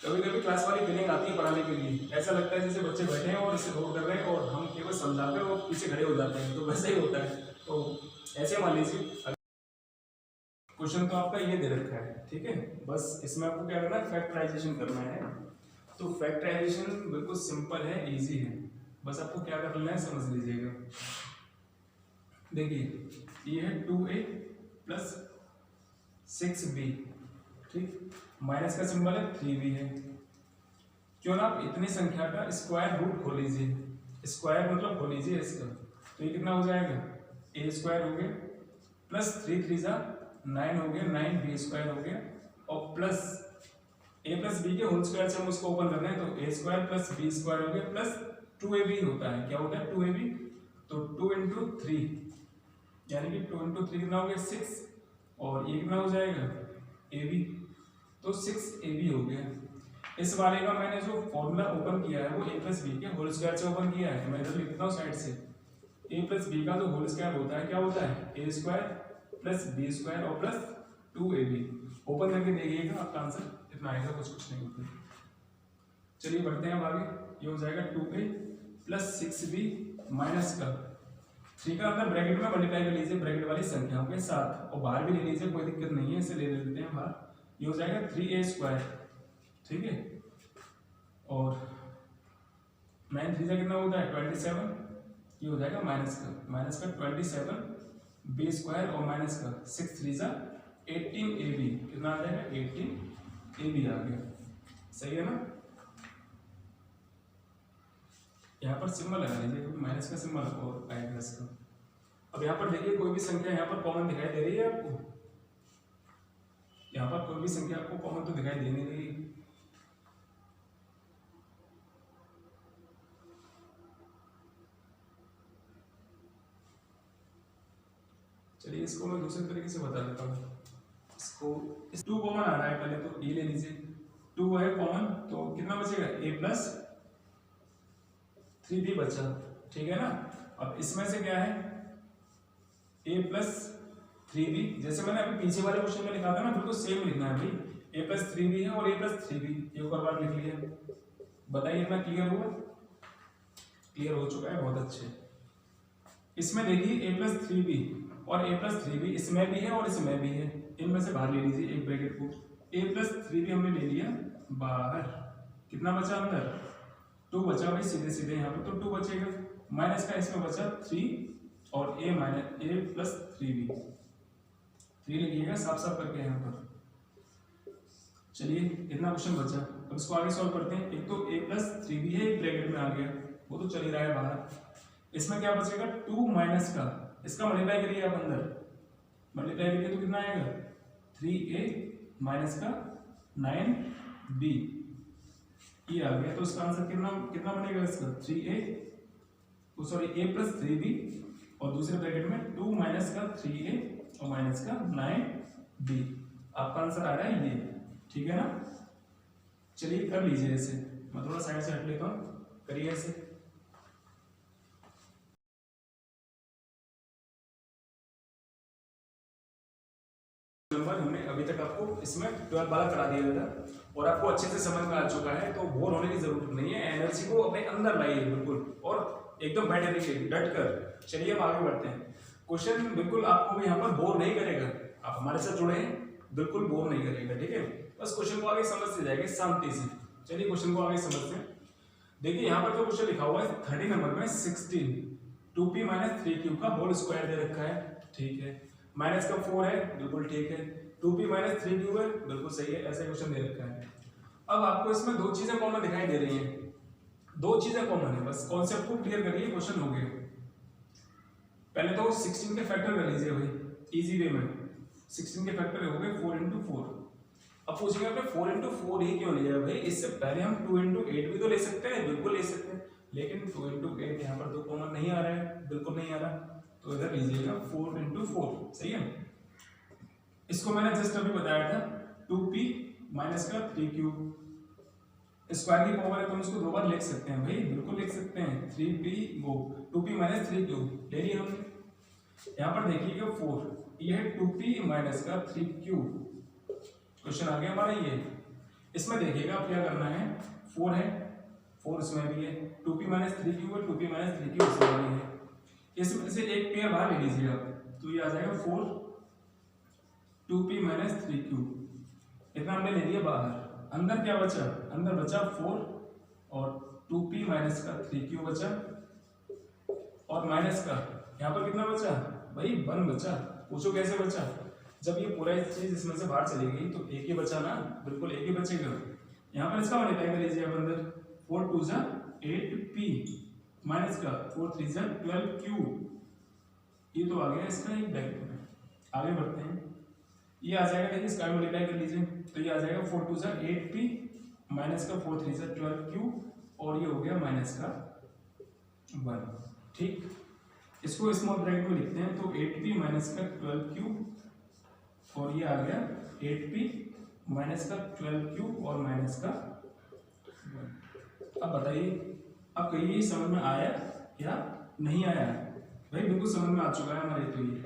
[SPEAKER 1] कभी कभी क्लास वाली फीलिंग आती है पढ़ाने के लिए, ऐसा लगता है जैसे बच्चे बैठे हैं और इसे रोल कर रहे हैं और हम केवल समझाते हैं और पीछे खड़े हो जाते हैं, तो वैसे ही होता है। तो ऐसे मान लीजिए क्वेश्चन तो आपका ये दे रखा है, ठीक है, बस इसमें आपको क्या करना है, फैक्टराइजेशन करना है। तो फैक्टराइजेशन बिल्कुल सिंपल है, इजी है, बस आपको क्या करना है समझ लीजिएगा। देखिए ये है 2a प्लस 6b, ठीक, माइनस का सिंबल है, 3b है। क्यों ना आप इतनी संख्या का स्क्वायर रूट खोल लीजिए, स्क्वायर मतलब खोल लीजिए इसका, तो ये कितना हो जाएगा, a स्क्वायर हो गया प्लस 3 3 जा 9 हो गया, 9b स्क्वायर हो गया, और प्लस a प्लस b के होल स्क्वायर से हम उसको ओपन कर रहे हैं, तो a square plus b square हो गया प्लस 2ab होता है, क्या होता है 2ab, तो 2 इंटू 3 यानी कि 2 इंटू 3 कितना हो गया 6, और ये कितना हो जाएगा ab, तो 6ab हो गया। इस वाले का मैंने जो फॉर्मूला ओपन किया है वो a प्लस बी के होल स्क्वायर से ओपन किया है, मैं इधर लिखता हूँ साइड से, a प्लस बी का जो होल स्क्वायर होता है क्या होता है, a square plus B square और प्लस 2ab। ओपन करके देखिएगा आपका आंसर इतना आएगा, कुछ नहीं होता। चलिए बढ़ते हैं अब आगे, ये हो जाएगा 2a प्लस 6b माइनस का 3 का अंदर ब्रैकेट में मल्टीप्लाई कर लीजिए ब्रैकेट वाली संख्याओं के साथ, और बाहर भी ले लीजिए, कोई दिक्कत नहीं है, इसे ले लेते हैं बाहर। ये हो जाएगा 3a स्क्वायर, ठीक है, और 9 3 कितना होता है 27, ये हो जाएगा माइनस का 27 बी स्क्वायर और माइनस का 6 3 18ab, कितना आ जाएगा 18ab आ गया, सही है ना। यहाँ पर सिंबल लगा लीजिए क्योंकि माइनस का सिंबल और आएगा इसका। अब यहाँ पर देखिए कोई भी संख्या यहाँ पर कॉमन दिखाई दे रही है आपको, यहाँ पर कोई भी संख्या आपको कॉमन तो दिखाई दे नहीं रही। चलिए इसको मैं दूसरे तरीके से बता देता हूँ, इसको 2 कॉमन आ रहा है, पहले तो ये ले लीजिए, 2 है कॉमन, तो कितना बचेगा a प्लस 3b बचा, ठीक है ना। अब इसमें से क्या है a प्लस 3b, जैसे मैंने अभी पीछे वाले क्वेश्चन में लिखा था ना, बिल्कुल सेम लिखना है भाई, a प्लस 3b है और a प्लस 3b, एक और बार लिख लिया। बताइए इतना क्लियर हुआ, क्लियर हो चुका है, बहुत अच्छे। इसमें देखिए a प्लस 3b और a प्लस 3b इसमें भी है और इसमें भी है, इनमें से बाहर ले लीजिए एक ब्रैकेट को, a प्लस 3b हमने ले लिया बाहर, कितना बचा अंदर 2 बचा भाई, सीधे सीधे यहाँ पे तो 2 बचेगा, माइनस का इसमें बचा 3 और a minus a plus 3b, 3 लिखिएगा साफ साफ करके यहाँ पर। चलिए इतना क्वेश्चन बचा, अब इसको आगे सॉल्व करते हैं। एक तो a प्लस 3b है, एक ब्रैकेट में आ गया, वो तो चल ही रहा है बाहर। इसमें क्या बचेगा 2 माइनस का, इसका मल्टीप्लाई करिए आप अंदर, मल्टीप्लाई करिए तो कितना आएगा 3a माइनस का 9b, ये आ गया। तो इसका आंसर कितना कितना बनेगा इसका 3a, sorry a plus 3b और दूसरे ब्रैकेट में 2 माइनस का 3a और माइनस का 9b, आपका आंसर आ रहा है ये, ठीक है ना। चलिए कर लीजिए इसे, मैं थोड़ा साइड से हट लेता हूँ, करिए इसे। नंबर हमने अभी तक आपको इसमें 12 वाला करा दिया था और आपको अच्छे से समझ में आ चुका है, तो बोर होने की जरूरत नहीं है, एनर्जी को अपने अंदर लाइए बिल्कुल और एकदम बैठे रहिए डट कर। चलिए अब आगे बढ़ते हैं। क्वेश्चन बिल्कुल आपको भी यहाँ पर बोर नहीं करेगा, आप हमारे साथ जुड़े हैं, बिल्कुल बोर नहीं करेगा, ठीक है। बस क्वेश्चन को आगे समझते जाएंगे शांति से। चलिए क्वेश्चन को आगे समझते हैं। देखिए यहाँ पर जो क्वेश्चन लिखा हुआ है 30 नंबर में 16 2p माइनस 3q का होल स्क्वायर दे रखा है, ठीक है। माइनस का 4 है, बिल्कुल ठीक है। 2p माइनस 3q है, बिल्कुल सही है, ऐसा क्वेश्चन दे रखा है। अब आपको इसमें दो चीजें कॉमन दिखाई दे रही हैं, दो चीजें कॉमन है, बस कॉन्सेप्ट को क्लियर करिए, क्वेश्चन हो गया। पहले तो 16 के फैक्टर कर लीजिए भाई, इजी वे में। 16 के फैक्टर हो गए 4 into 4। अब पूछेंगे आपने 4 into 4 ही क्यों लिया भाई, इससे पहले हम 2 into 8 भी तो ले सकते हैं, बिल्कुल ले सकते हैं, लेकिन 2 into 8 यहाँ पर तो कॉमन नहीं आ रहा है, बिल्कुल नहीं आ रहा, तो इधर लीजिएगा 4 into 4, सही है। इसको मैंने जस्ट अभी बताया था 2p माइनस का 3q, स्क्वायर की पावर है तो हम इसको दो बार लिख सकते हैं भाई, बिल्कुल लिख सकते हैं। 2p माइनस 3q ले लिया हमने। यहाँ पर देखिएगा 4, ये है 2p माइनस का 3q, क्वेश्चन आ गया हमारा ये। इसमें देखिएगा आप क्या करना है, 4 है, 4 इसमें भी है, 2p माइनस 3q है, 2p माइनस 3q इसमें भी है, इसमें से एक पेयर बाहर ले लीजिएगा, तो ये आ जाएगा 4 2p माइनस 3q, इतना हमने ले लिया बाहर। अंदर क्या बचा, अंदर बचा 4 और 2p माइनस का 3q बचा, और माइनस का यहाँ पर कितना बचा भाई, 1 बचा। पूछो कैसे बचा, जब ये पूरा चीज इसमें से बाहर चली गई तो एक ही बचा ना, बिल्कुल एक ही बचेगा। यहाँ पर इसका मल्टीप्लाई कर लीजिए आप अंदर, 4 2 जा 8p माइनस का 4 3 जा 12q, ये तो आ गया इसका एक ब्रैकेट में। आगे बढ़ते हैं, ये आ जाएगा, देखिए इसका मल्टीप्लाई कर लीजिए, तो ये आ जाएगा 4 2 जा 8p माइनस का 4 3 जा 12q, और ये हो गया माइनस का 1, ठीक। इसको स्मॉल ब्रैकेट में लिखते हैं, तो 8p माइनस का 12q, और ये आ गया 8p माइनस का 12q और माइनस का 1। अब बताइए, अब कहिए समझ में आया या नहीं आया भाई, बिल्कुल समझ में आ चुका है हमारे, तो ये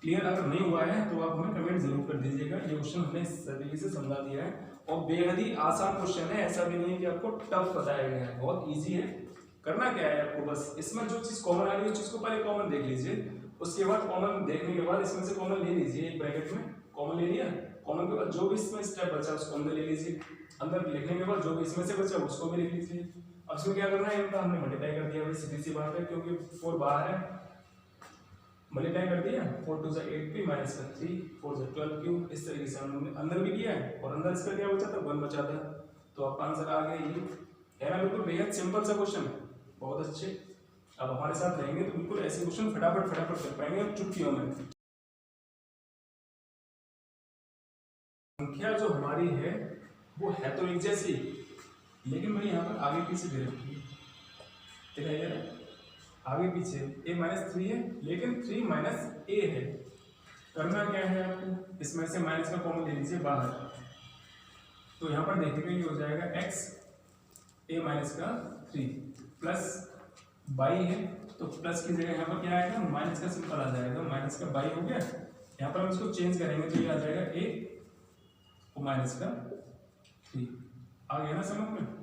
[SPEAKER 1] क्लियर। अगर नहीं हुआ है तो आप हमें कमेंट जरूर कर दीजिएगा। ये क्वेश्चन हमने इस तरीके से समझा दिया है, और बेहद ही आसान क्वेश्चन है, ऐसा भी नहीं है कि आपको टफ बताया गया है, बहुत इजी है। करना क्या है आपको, बस इसमें जो चीज कॉमन आ रही है उस चीज को पहले कॉमन देख लीजिए, उसके बाद कॉमन देखने के बाद इसमें से कॉमन ले लीजिए, एक ब्रैकेट में कॉमन ले लिया, कॉमन के बाद जो भी इसमें स्टेप बचा उसको अंदर ले लीजिए, अंदर लिखने के बाद जो भी इसमें से बचा उसको भी लिख लीजिए। अब इसमें क्या करना है, इनका हमने मल्टीप्लाई कर दिया भाई, सीधी सी बात है, क्योंकि 4 बाहर है, मल्टीप्लाई कर दिया, 4 2 जा 8p माइनस का 3 4 जा 12q, इस तरीके से हमने अंदर भी किया है, और अंदर इसका क्या बचा था, 1 बचा था, तो आपका आंसर आ गया ये है ना। बिल्कुल बेहद सिंपल सा क्वेश्चन, बहुत अच्छे। अब हमारे साथ रहेंगे तो बिल्कुल ऐसे क्वेश्चन फटाफट कर पाएंगे अब चुटकियों में। संख्या जो हमारी है वो है तो एक जैसी, लेकिन भाई यहाँ पर आगे पीछे दे रखी है, दिखाई दे रहा है, आगे पीछे a माइनस 3 है, लेकिन 3 माइनस a है। करना क्या है आपको, इसमें से माइनस का कॉमन ले लीजिए बाहर, तो यहाँ पर देखिएगा ये हो जाएगा x a माइनस का 3 प्लस बाई है, तो प्लस की जगह यहाँ पर क्या आएगा, माइनस का सिंपल आ जाएगा, माइनस का बाई हो गया। यहाँ पर हम इसको चेंज करेंगे तो ये आ जाएगा a और माइनस का 3, आ गया ना समझ में।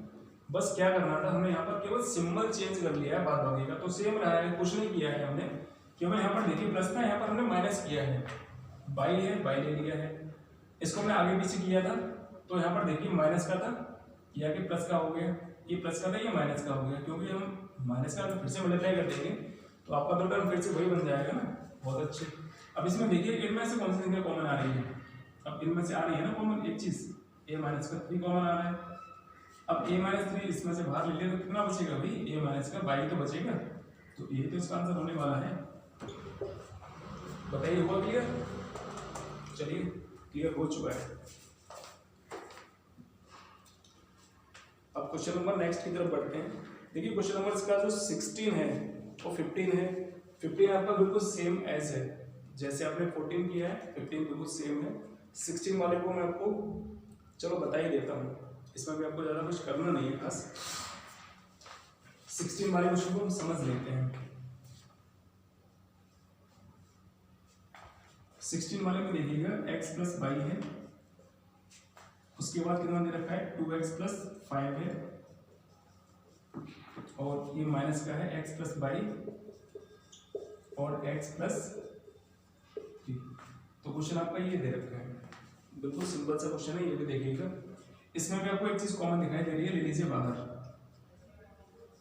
[SPEAKER 1] बस क्या करना था, हमने यहाँ पर केवल सिंबल चेंज कर लिया है, बाद बाकी का तो सेम रहा है, कुछ नहीं किया है हमने, केवल यहाँ पर देखिए प्लस था, यहाँ पर हमने माइनस किया है, बाई है, बाई ले लिया है। इसको हमने आगे पीछे किया था, तो यहाँ पर देखिए माइनस का था, ये आगे प्लस का हो गया, ये प्लस का था, ये माइनस का हो गया, क्योंकि हम माइनस का फिर से मल्टीप्लाई कर देंगे तो आपका तो टर्म फिर से वही बन जाएगा ना, बहुत अच्छे। अब इसमें देखिए इनमें से कौन सी संख्या कॉमन आ रही है, अब इनमें से आ रही है ना कॉमन एक चीज, a माइनस का 3 कॉमन आ रहा है। अब a माइनस 3 इसमें से बाहर ले लिया तो कितना बचेगा भाई, a माइनस का 22 तो बचेगा, तो ये तो इसका आंसर होने वाला है। बताइए हुआ क्लियर, चलिए क्लियर हो चुका है। अब क्वेश्चन नंबर नेक्स्ट की तरफ बढ़ते हैं। देखिए क्वेश्चन नंबर इसका जो 16 है वो 15 है, 15 आपका बिल्कुल सेम एज है, जैसे आपने 14 किया है 15 बिल्कुल सेम है। 16 वाले को मैं आपको चलो बता ही देता हूँ, इसमें भी आपको ज़्यादा कुछ करना नहीं है खास। 16 वाले क्वेश्चन को हम समझ लेते हैं। 16 वाले में देखिएगा x प्लस वाई है, उसके बाद कितना दे रखा है 2x प्लस 5 है, और ये माइनस का है x प्लस वाई और x प्लस 3। तो क्वेश्चन आपका ये दे रखा है, बिल्कुल सिंपल सा क्वेश्चन है, ये भी देखिएगा। इसमें भी आपको एक चीज कॉमन दिखाई दे रही है, ले लीजिए बाहर।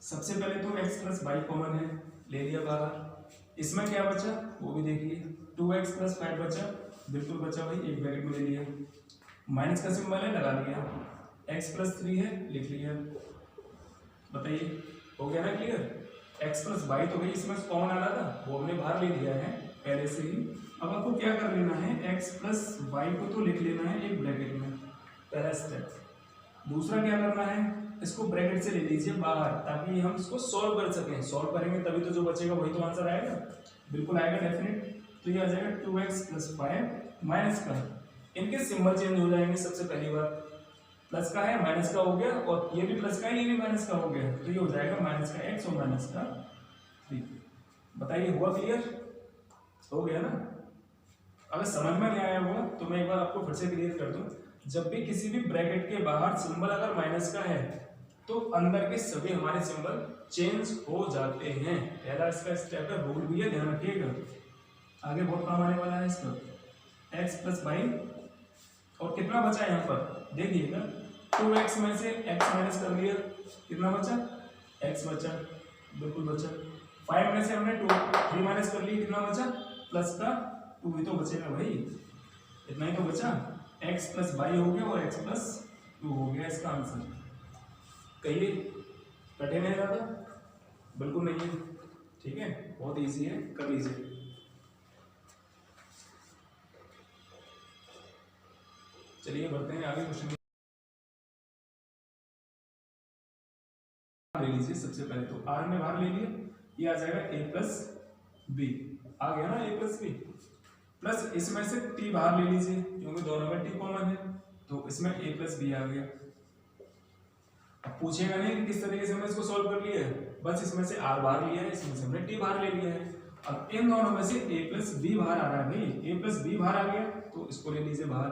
[SPEAKER 1] सबसे पहले तो x प्लस वाई कॉमन है, ले लिया बाहर। इसमें क्या बचा वो भी देखिए, 2x प्लस 5 बचा, बिल्कुल बचा भाई, एक ब्रैकेट में ले लिया। माइनस का सिंबल है, लगा लिया। x प्लस 3 है, लिख लिया। बताइए हो गया ना क्लियर। x प्लस वाई तो भाई इसमें कॉमन आ रहा था, वो हमने बाहर ले लिया है पहले से ही। अब आपको क्या कर लेना है, x प्लस वाई को तो लिख लेना है एक ब्रैकेट में, पहला स्टेप। दूसरा क्या करना है, इसको ब्रैकेट से ले लीजिए बाहर, ताकि हम इसको सॉल्व कर सकें। सॉल्व करेंगे तभी तो जो बचेगा वही तो आंसर आएगा, बिल्कुल आएगा डेफिनेट। तो ये आ जाएगा 2x प्लस 5 माइनस का, इनके सिंबल चेंज हो जाएंगे। सबसे पहली बात, प्लस का है माइनस का हो गया, और ये भी प्लस का है ये भी माइनस का हो गया, तो ये हो जाएगा माइनस का x और माइनस का 3। बताइए हुआ क्लियर, हो गया ना। अगर समझ में नहीं आया हुआ तो मैं एक बार आपको फिर से क्लियर कर दूं। जब भी किसी भी ब्रैकेट के बाहर सिंबल अगर माइनस का है तो अंदर के सभी हमारे सिंबल चेंज हो जाते हैं। पहला इसका स्टेप है, रूल भी है, ध्यान रखिएगा, आगे बहुत काम आने वाला है इसका। x प्लस वाई, और कितना बचा यहाँ पर देखिएगा, 2x में से x माइनस कर लिया, कितना बचा x बचा, बिल्कुल बचा। 5 में से हमने 3 माइनस कर लिया, कितना बचा प्लस का 2 ही तो बचेगा भाई, इतना ही तो बचा। x प्लस वाई हो गया और x प्लस 2 हो गया इसका आंसर। कहिए कठिन है ज़्यादा, बिल्कुल नहीं है, ठीक है, बहुत इजी है, कर लीजिए। चलिए बढ़ते हैं आगे क्वेश्चन। ले लीजिए सबसे पहले तो r में बाहर ले लिया, ये आ जाएगा a प्लस बी, आ गया ना a प्लस बी, प्लस इसमें से t बाहर ले लीजिए क्योंकि दोनों में t कॉमन है, तो इसमें a प्लस बी आ गया। अब पूछेगा नहीं कि किस तरीके से हमने इसको सॉल्व कर लिया है, बस इसमें से r बाहर लिया है, इसमें से हमने t बाहर ले लिया है। अब इन दोनों में से a प्लस बी बाहर आ रहा है भाई, a प्लस बी बाहर आ गया तो इसको ले लीजिए बाहर,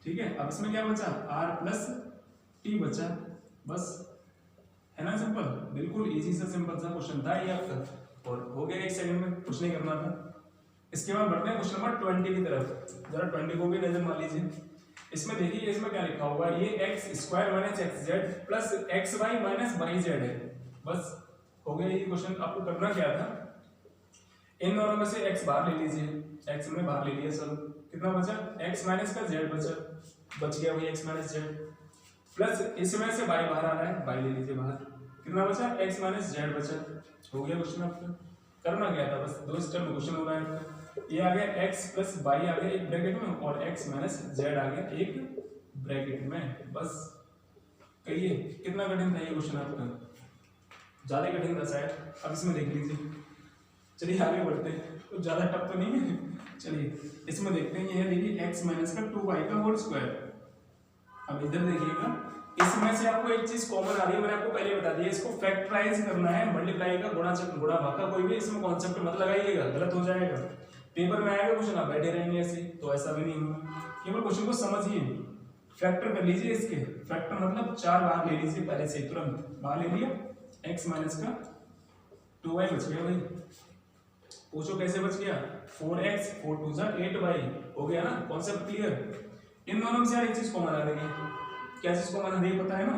[SPEAKER 1] ठीक है। अब इसमें क्या बचा, r प्लस t बचा, बस, है ना सिंपल, बिल्कुल इजी सा सिंपल सा क्वेश्चन था ये आपका, और हो गया 1 सेकंड में, कुछ नहीं करना था। इसके बाद बढ़ते हैं क्वेश्चन नंबर 20 की तरफ, जरा 20 को भी नजर मार लीजिए। इसमें देखिए इसमें क्या लिखा हुआ है, ये x square minus X Z plus X Y minus Y Z है, बस हो गया ये क्वेश्चन। आपको करना क्या था, इन दोनों में से x बाहर ले लीजिए, x हमने बाहर ले लिया सब, कितना बचा x माइनस का z बचा, बच गया वही x माइनस z, प्लस इसमें से y बाहर आ रहा है, y ले लीजिए बाहर, कितना बचा x माइनस z बचा, हो गया क्वेश्चन आपका। करना क्या था, बस 2 स्टेप में क्वेश्चन हो रहा है आपका। ये आ गया x प्लस y आ गया एक ब्रैकेट में, और x माइनस z आ गया एक ब्रैकेट में, बस। कहिए कितना कठिन था ये क्वेश्चन आपका, ज्यादा कठिन था शायद। अब इसमें देख लीजिए, चलिए आगे बढ़ते हैं, तो ज्यादा टफ तो नहीं है। चलिए इसमें देखते हैं, ये है देखिए x माइनस का 2y का होल स्क्वायर। अब इधर देखिएगा, इसमें से आपको एक चीज कॉमन आ रही है, मैंने आपको पहले बता दिया, इसको फैक्टराइज करना है, मल्टीप्लाई का गुणा गुणा भाग का कोई भी इसमें कॉन्सेप्ट मत लगाइएगा, गलत हो जाएगा। पेपर में आएगा क्वेश्चन, आप बैठे रहेंगे ऐसे, तो ऐसा भी नहीं होगा, केवल क्वेश्चन को समझिए। फैक्टर कर लीजिए इसके, फैक्टर मतलब 4 बाहर ले लीजिए पहले से, तुरंत बाहर ले लिया, x माइनस का 2y बच गया भाई। पूछो कैसे बच गया, 4x 4 2 8y, हो गया ना कॉन्सेप्ट क्लियर। इन दोनों में से यार एक चीज कॉमन आ रही है, क्या चीज कॉमन आ रही है पता है ना,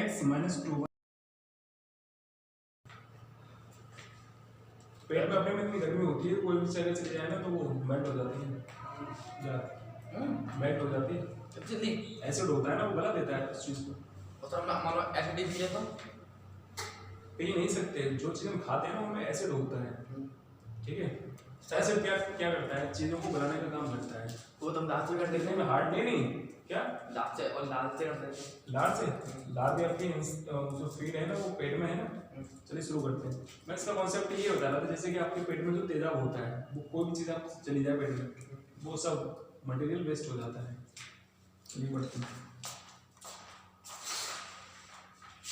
[SPEAKER 1] x माइनस 2y। पेट में अपने में इतनी गर्मी होती है, कोई भी चले चले जाए ना तो वो मेल्ट हो जाती है, मेल्ट हो जाती है,
[SPEAKER 2] जल्दी
[SPEAKER 1] एसिड होता है ना, वो गला देता है उस चीज को।
[SPEAKER 2] मतलब मान लो एसिड दिया तो
[SPEAKER 1] पी नहीं सकते, जो चीज हम खाते हैं ना उनमें एसिड होता है, ठीक है। एसिड क्या क्या करता है, चीजों को गलाने का काम करता है,
[SPEAKER 2] वो तुम दांत से कर
[SPEAKER 1] देखने में हार्ड नहीं क्या,
[SPEAKER 2] दांत से और लाल से करते हैं,
[SPEAKER 1] लार से, लार भी आपकी जो फीड है ना वो पेट में है ना। चलिए शुरू करते हैं। मैं इसका कॉन्सेप्ट ये बता रहा था, जैसे कि आपके पेट में जो तेजाब होता है, वो कोई भी चीज़ आप चली जाए पेट में, वो सब मटेरियल वेस्ट हो जाता है। चलिए बढ़ते हैं,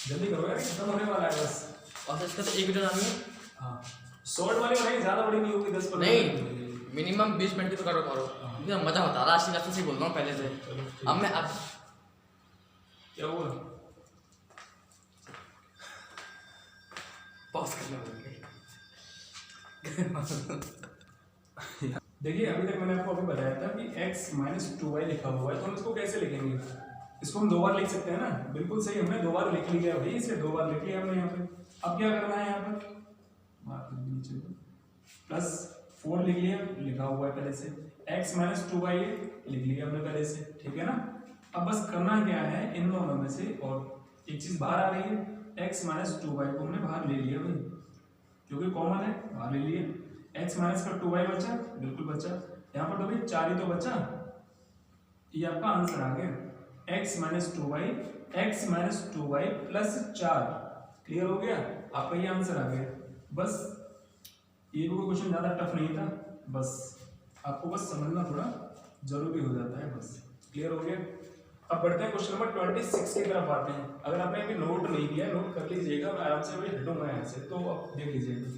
[SPEAKER 1] जल्दी करो यार, खत्म होने वाला है बस।
[SPEAKER 2] और इसका तो एक वीडियो डालेंगे,
[SPEAKER 1] हाँ शॉर्ट वाली बनाइए, ज़्यादा बड़ी नहीं होगी, 10 पर
[SPEAKER 2] नहीं मिनिमम 20 मिनट की तो करो मुझे मजा होता है, राशि से बोल रहा हूँ पहले से। अब मैं अब
[SPEAKER 1] क्या हुआ,
[SPEAKER 2] पॉज करना पड़ेगा।
[SPEAKER 1] देखिए अभी तक मैंने आपको अभी बताया था कि x माइनस 2y लिखा हुआ है, तो हम इसको कैसे लिखेंगे, इसको हम 2 बार लिख सकते हैं ना, बिल्कुल सही, हमने 2 बार लिख लिया भाई, इसे 2 बार लिख लिया हमने यहाँ पे। अब क्या करना है, यहाँ पर प्लस 4 लिख लिया, लिखा हुआ है पहले से, x माइनस 2y लिख लिया हमने पहले से, ठीक है ना। अब बस करना क्या है, इन दोनों में से और एक चीज बाहर आ रही है, x माइनस 2y को हमने बाहर ले लिया भाई, क्योंकि कॉमन है, बाहर ले लिया। x माइनस का 2y बचा, बिल्कुल बचा, यहाँ पर तो भाई 4 ही तो बचा, ये आपका आंसर आ गया, x minus 2y plus 4। Clear हो गया, आपका ये आंसर आ गया। बस ये कोई क्वेश्चन ज़्यादा टफ नहीं था, बस आपको बस समझना थोड़ा जरूरी हो जाता है, बस क्लियर हो गया। अब बढ़ते हैं क्वेश्चन नंबर 26 की तरफ आते हैं। अगर आपने अभी नोट नहीं किया, नोट कर लीजिएगा, मैं आराम से अभी हटूंगा यहाँ से, तो आप देख लीजिएगा।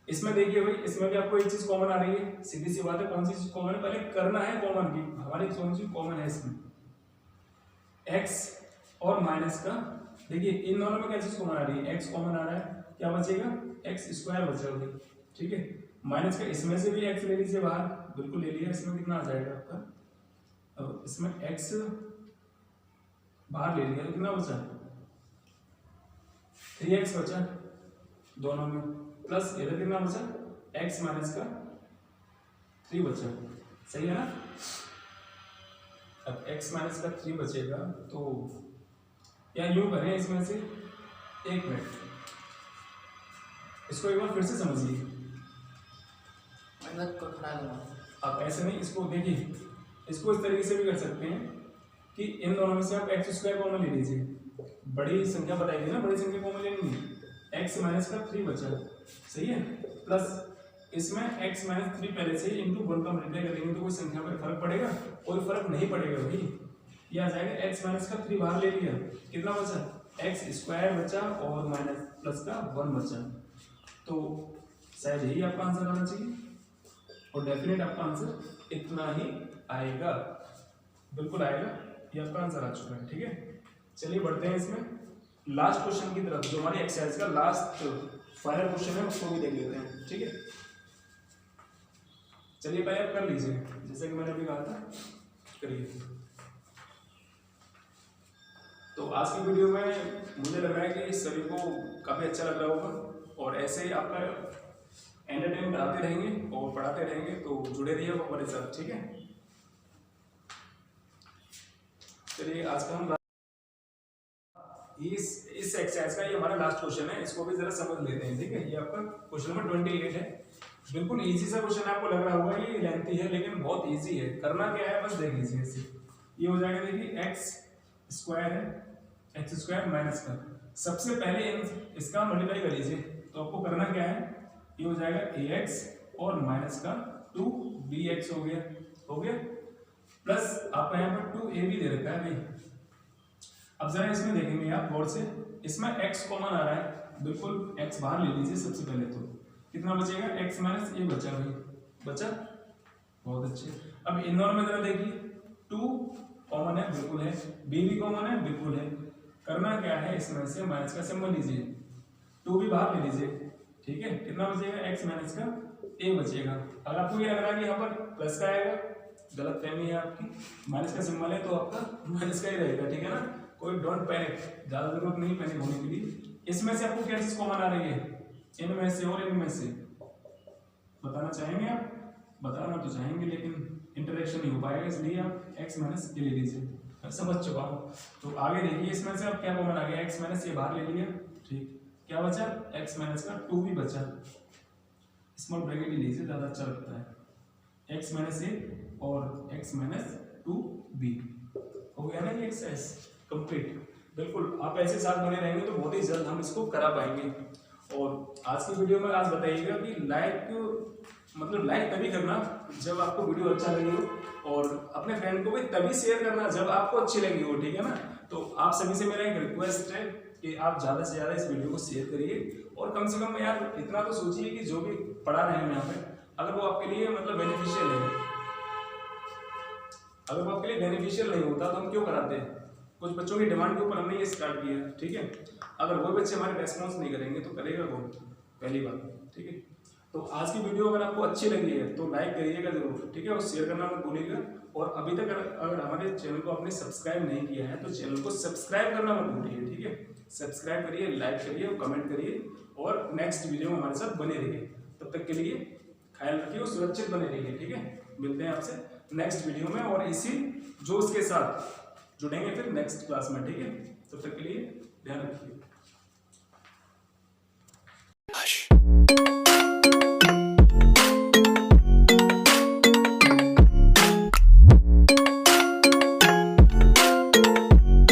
[SPEAKER 1] इसमें देखिए भाई, इसमें भी आपको एक चीज कॉमन आ रही है, सीधी सी बात है, कौन सी चीज कॉमन है, पहले करना है कॉमन की, हमारी कौन सी कॉमन है इसमें, x और माइनस का। देखिए इन दोनों में क्या चीज कॉमन आ रही है, x कॉमन आ रहा है, क्या बचेगा, x स्क्वायर बचेगा, ठीक है। माइनस का इसमें से भी x ले लीजिए बाहर, बिल्कुल ले लिया, इसमें कितना आ जाएगा आपका, अब इसमें x बाहर ले लिया तो कितना बचा, 3x बचा दोनों में, प्लस इधर कितना बचा, x माइनस का 3 बचा, सही है ना। अब x माइनस का 3 बचेगा, तो या यूं करें, इसमें से एक मिनट, इसको एक बार फिर से समझिए। आप ऐसे नहीं, इसको देखिए, इसको इस तरीके से भी कर सकते हैं कि इन दोनों में से आप x स्क्वायर कॉमन ले लीजिए, बड़ी संख्या बताइए ना, बड़ी संख्या कॉमन लेनी है, x माइनस का 3 बचा, सही है, प्लस इसमें x माइनस 3 पहले से ही इंटू 1 का मल्टीप्लाई करेंगे तो कोई संख्या पर फर्क पड़ेगा, कोई फर्क नहीं पड़ेगा भाई, ये आ जाएगा, x माइनस का 3 बाहर ले लिया, कितना बचा, x स्क्वायर बचा और माइनस प्लस का 1 बचा, तो शायद यही आपका आंसर आना चाहिए, और डेफिनेट आपका आंसर इतना ही आएगा, बिल्कुल आएगा, ये आपका आंसर आ चुका है, ठीक है। चलिए बढ़ते हैं इसमें लास्ट क्वेश्चन की तरफ, जो हमारी एक्सरसाइज का लास्ट फाइनल क्वेश्चन है, उसको भी देख लेते हैं, ठीक है। चलिए पहले आप कर लीजिए, जैसे कि मैंने अभी कहा था, करिए। तो आज की वीडियो में मुझे लग रहा है कि सभी को काफ़ी अच्छा लग रहा होगा, और ऐसे ही आपका एंटरटेन कराते रहेंगे और पढ़ाते रहेंगे, तो जुड़े रहिए हमारे साथ, ठीक है। चलिए आज का हम इस एक्सरसाइज का ये हमारा लास्ट क्वेश्चन है, इसको भी जरा समझ लेते हैं, ठीक है। ये आपका क्वेश्चन नंबर 28 है, बिल्कुल इजी सा क्वेश्चन है, आपको लग रहा होगा ये लेंथी है, लेकिन बहुत इजी है। करना क्या है, बस देख लीजिए इसे, ये हो जाएगा, देखिए x स्क्वायर है, x स्क्वायर माइनस का, सबसे पहले इसका मल्टीप्लाई कर लीजिए, तो आपको करना क्या है, ये हो जाएगा ax और माइनस का 2bx हो गया, प्लस आपका यहाँ पर 2ab दे रखा है भाई। अब जरा इसमें देखेंगे आप गौर से, इसमें x कॉमन आ रहा है, बिल्कुल x बाहर ले लीजिए सबसे पहले, तो कितना बचेगा, x माइनस ये बचा भाई, बचा, बहुत अच्छे। अब इन दोनों में जरा देखिए, 2 कॉमन है, बिल्कुल है, b भी कॉमन है, बिल्कुल है। करना क्या है, इसमें से माइनस का सिंबल लीजिए, 2 भी बाहर ले लीजिए, ठीक है, कितना बचेगा, x माइनस का a बचेगा। अगर आपको ये लग रहा है कि यहाँ पर प्लस का आएगा, गलत फहमी है आपकी, माइनस का सिंबल है तो आपका माइनस का ही रहेगा, ठीक है ना, कोई डोंट पैनिक, ज्यादा जरूरत नहीं पैनिक होने के लिए। इसमें से आपको क्या चीज कॉमन आ रही है, इनमें से और इनमें से, बताना चाहेंगे आप, बताना तो चाहेंगे लेकिन इंटरेक्शन नहीं हो पाएगा, इसलिए आप x माइनस ये ले लीजिए, मैं समझ चुका हूँ। तो आगे देखिए, इसमें से अब क्या कॉमन आ गया, x माइनस ये बाहर ले लिया, ठीक, क्या बचा, x माइनस का 2 भी बचा, स्मॉल ब्रैकेट ही लीजिए, ज्यादा अच्छा लगता है, x माइनस ए और x माइनस 2b हो गया ना ये एक्सरसाइज कंप्लीट। बिल्कुल आप ऐसे साथ बने रहेंगे तो बहुत ही जल्द हम इसको करा पाएंगे। और आज की वीडियो में आज बताइएगा कि लाइक तभी करना जब आपको वीडियो अच्छा लगे हो, और अपने फ्रेंड को भी तभी शेयर करना जब आपको अच्छी लगी हो, ठीक है ना। तो आप सभी से मेरा एक रिक्वेस्ट है कि आप ज़्यादा से ज़्यादा इस वीडियो को शेयर करिए, और कम से कम यार इतना तो सोचिए कि जो भी पढ़ा रहे हैं हम यहाँ पे, अगर वो आपके लिए मतलब बेनिफिशियल है, अगर वो आपके लिए बेनिफिशियल नहीं होता तो हम क्यों कराते हैं। कुछ बच्चों की डिमांड के ऊपर हमने ये स्टार्ट किया है, ठीक है। अगर वो बच्चे हमारे रेस्पॉन्स नहीं करेंगे तो करेगा कौन, पहली बात, ठीक है। तो आज की वीडियो अगर आपको अच्छी लगी है तो लाइक करिएगा जरूर, ठीक है, और शेयर करना मत भूलिएगा। और अभी तक अगर हमारे चैनल को आपने सब्सक्राइब नहीं किया है तो चैनल को सब्सक्राइब करना मत भूलिए, ठीक है। सब्सक्राइब करिए, लाइक करिए और कमेंट करिए और नेक्स्ट वीडियो में हमारे साथ बने रहिए। तब तक के लिए ख्याल रखिए और सुरक्षित बने रहिए, ठीक है। मिलते हैं आपसे नेक्स्ट वीडियो में और इसी जोश के साथ जुड़ेंगे फिर नेक्स्ट क्लास में, ठीक है। तब तक के लिए ध्यान रखिए।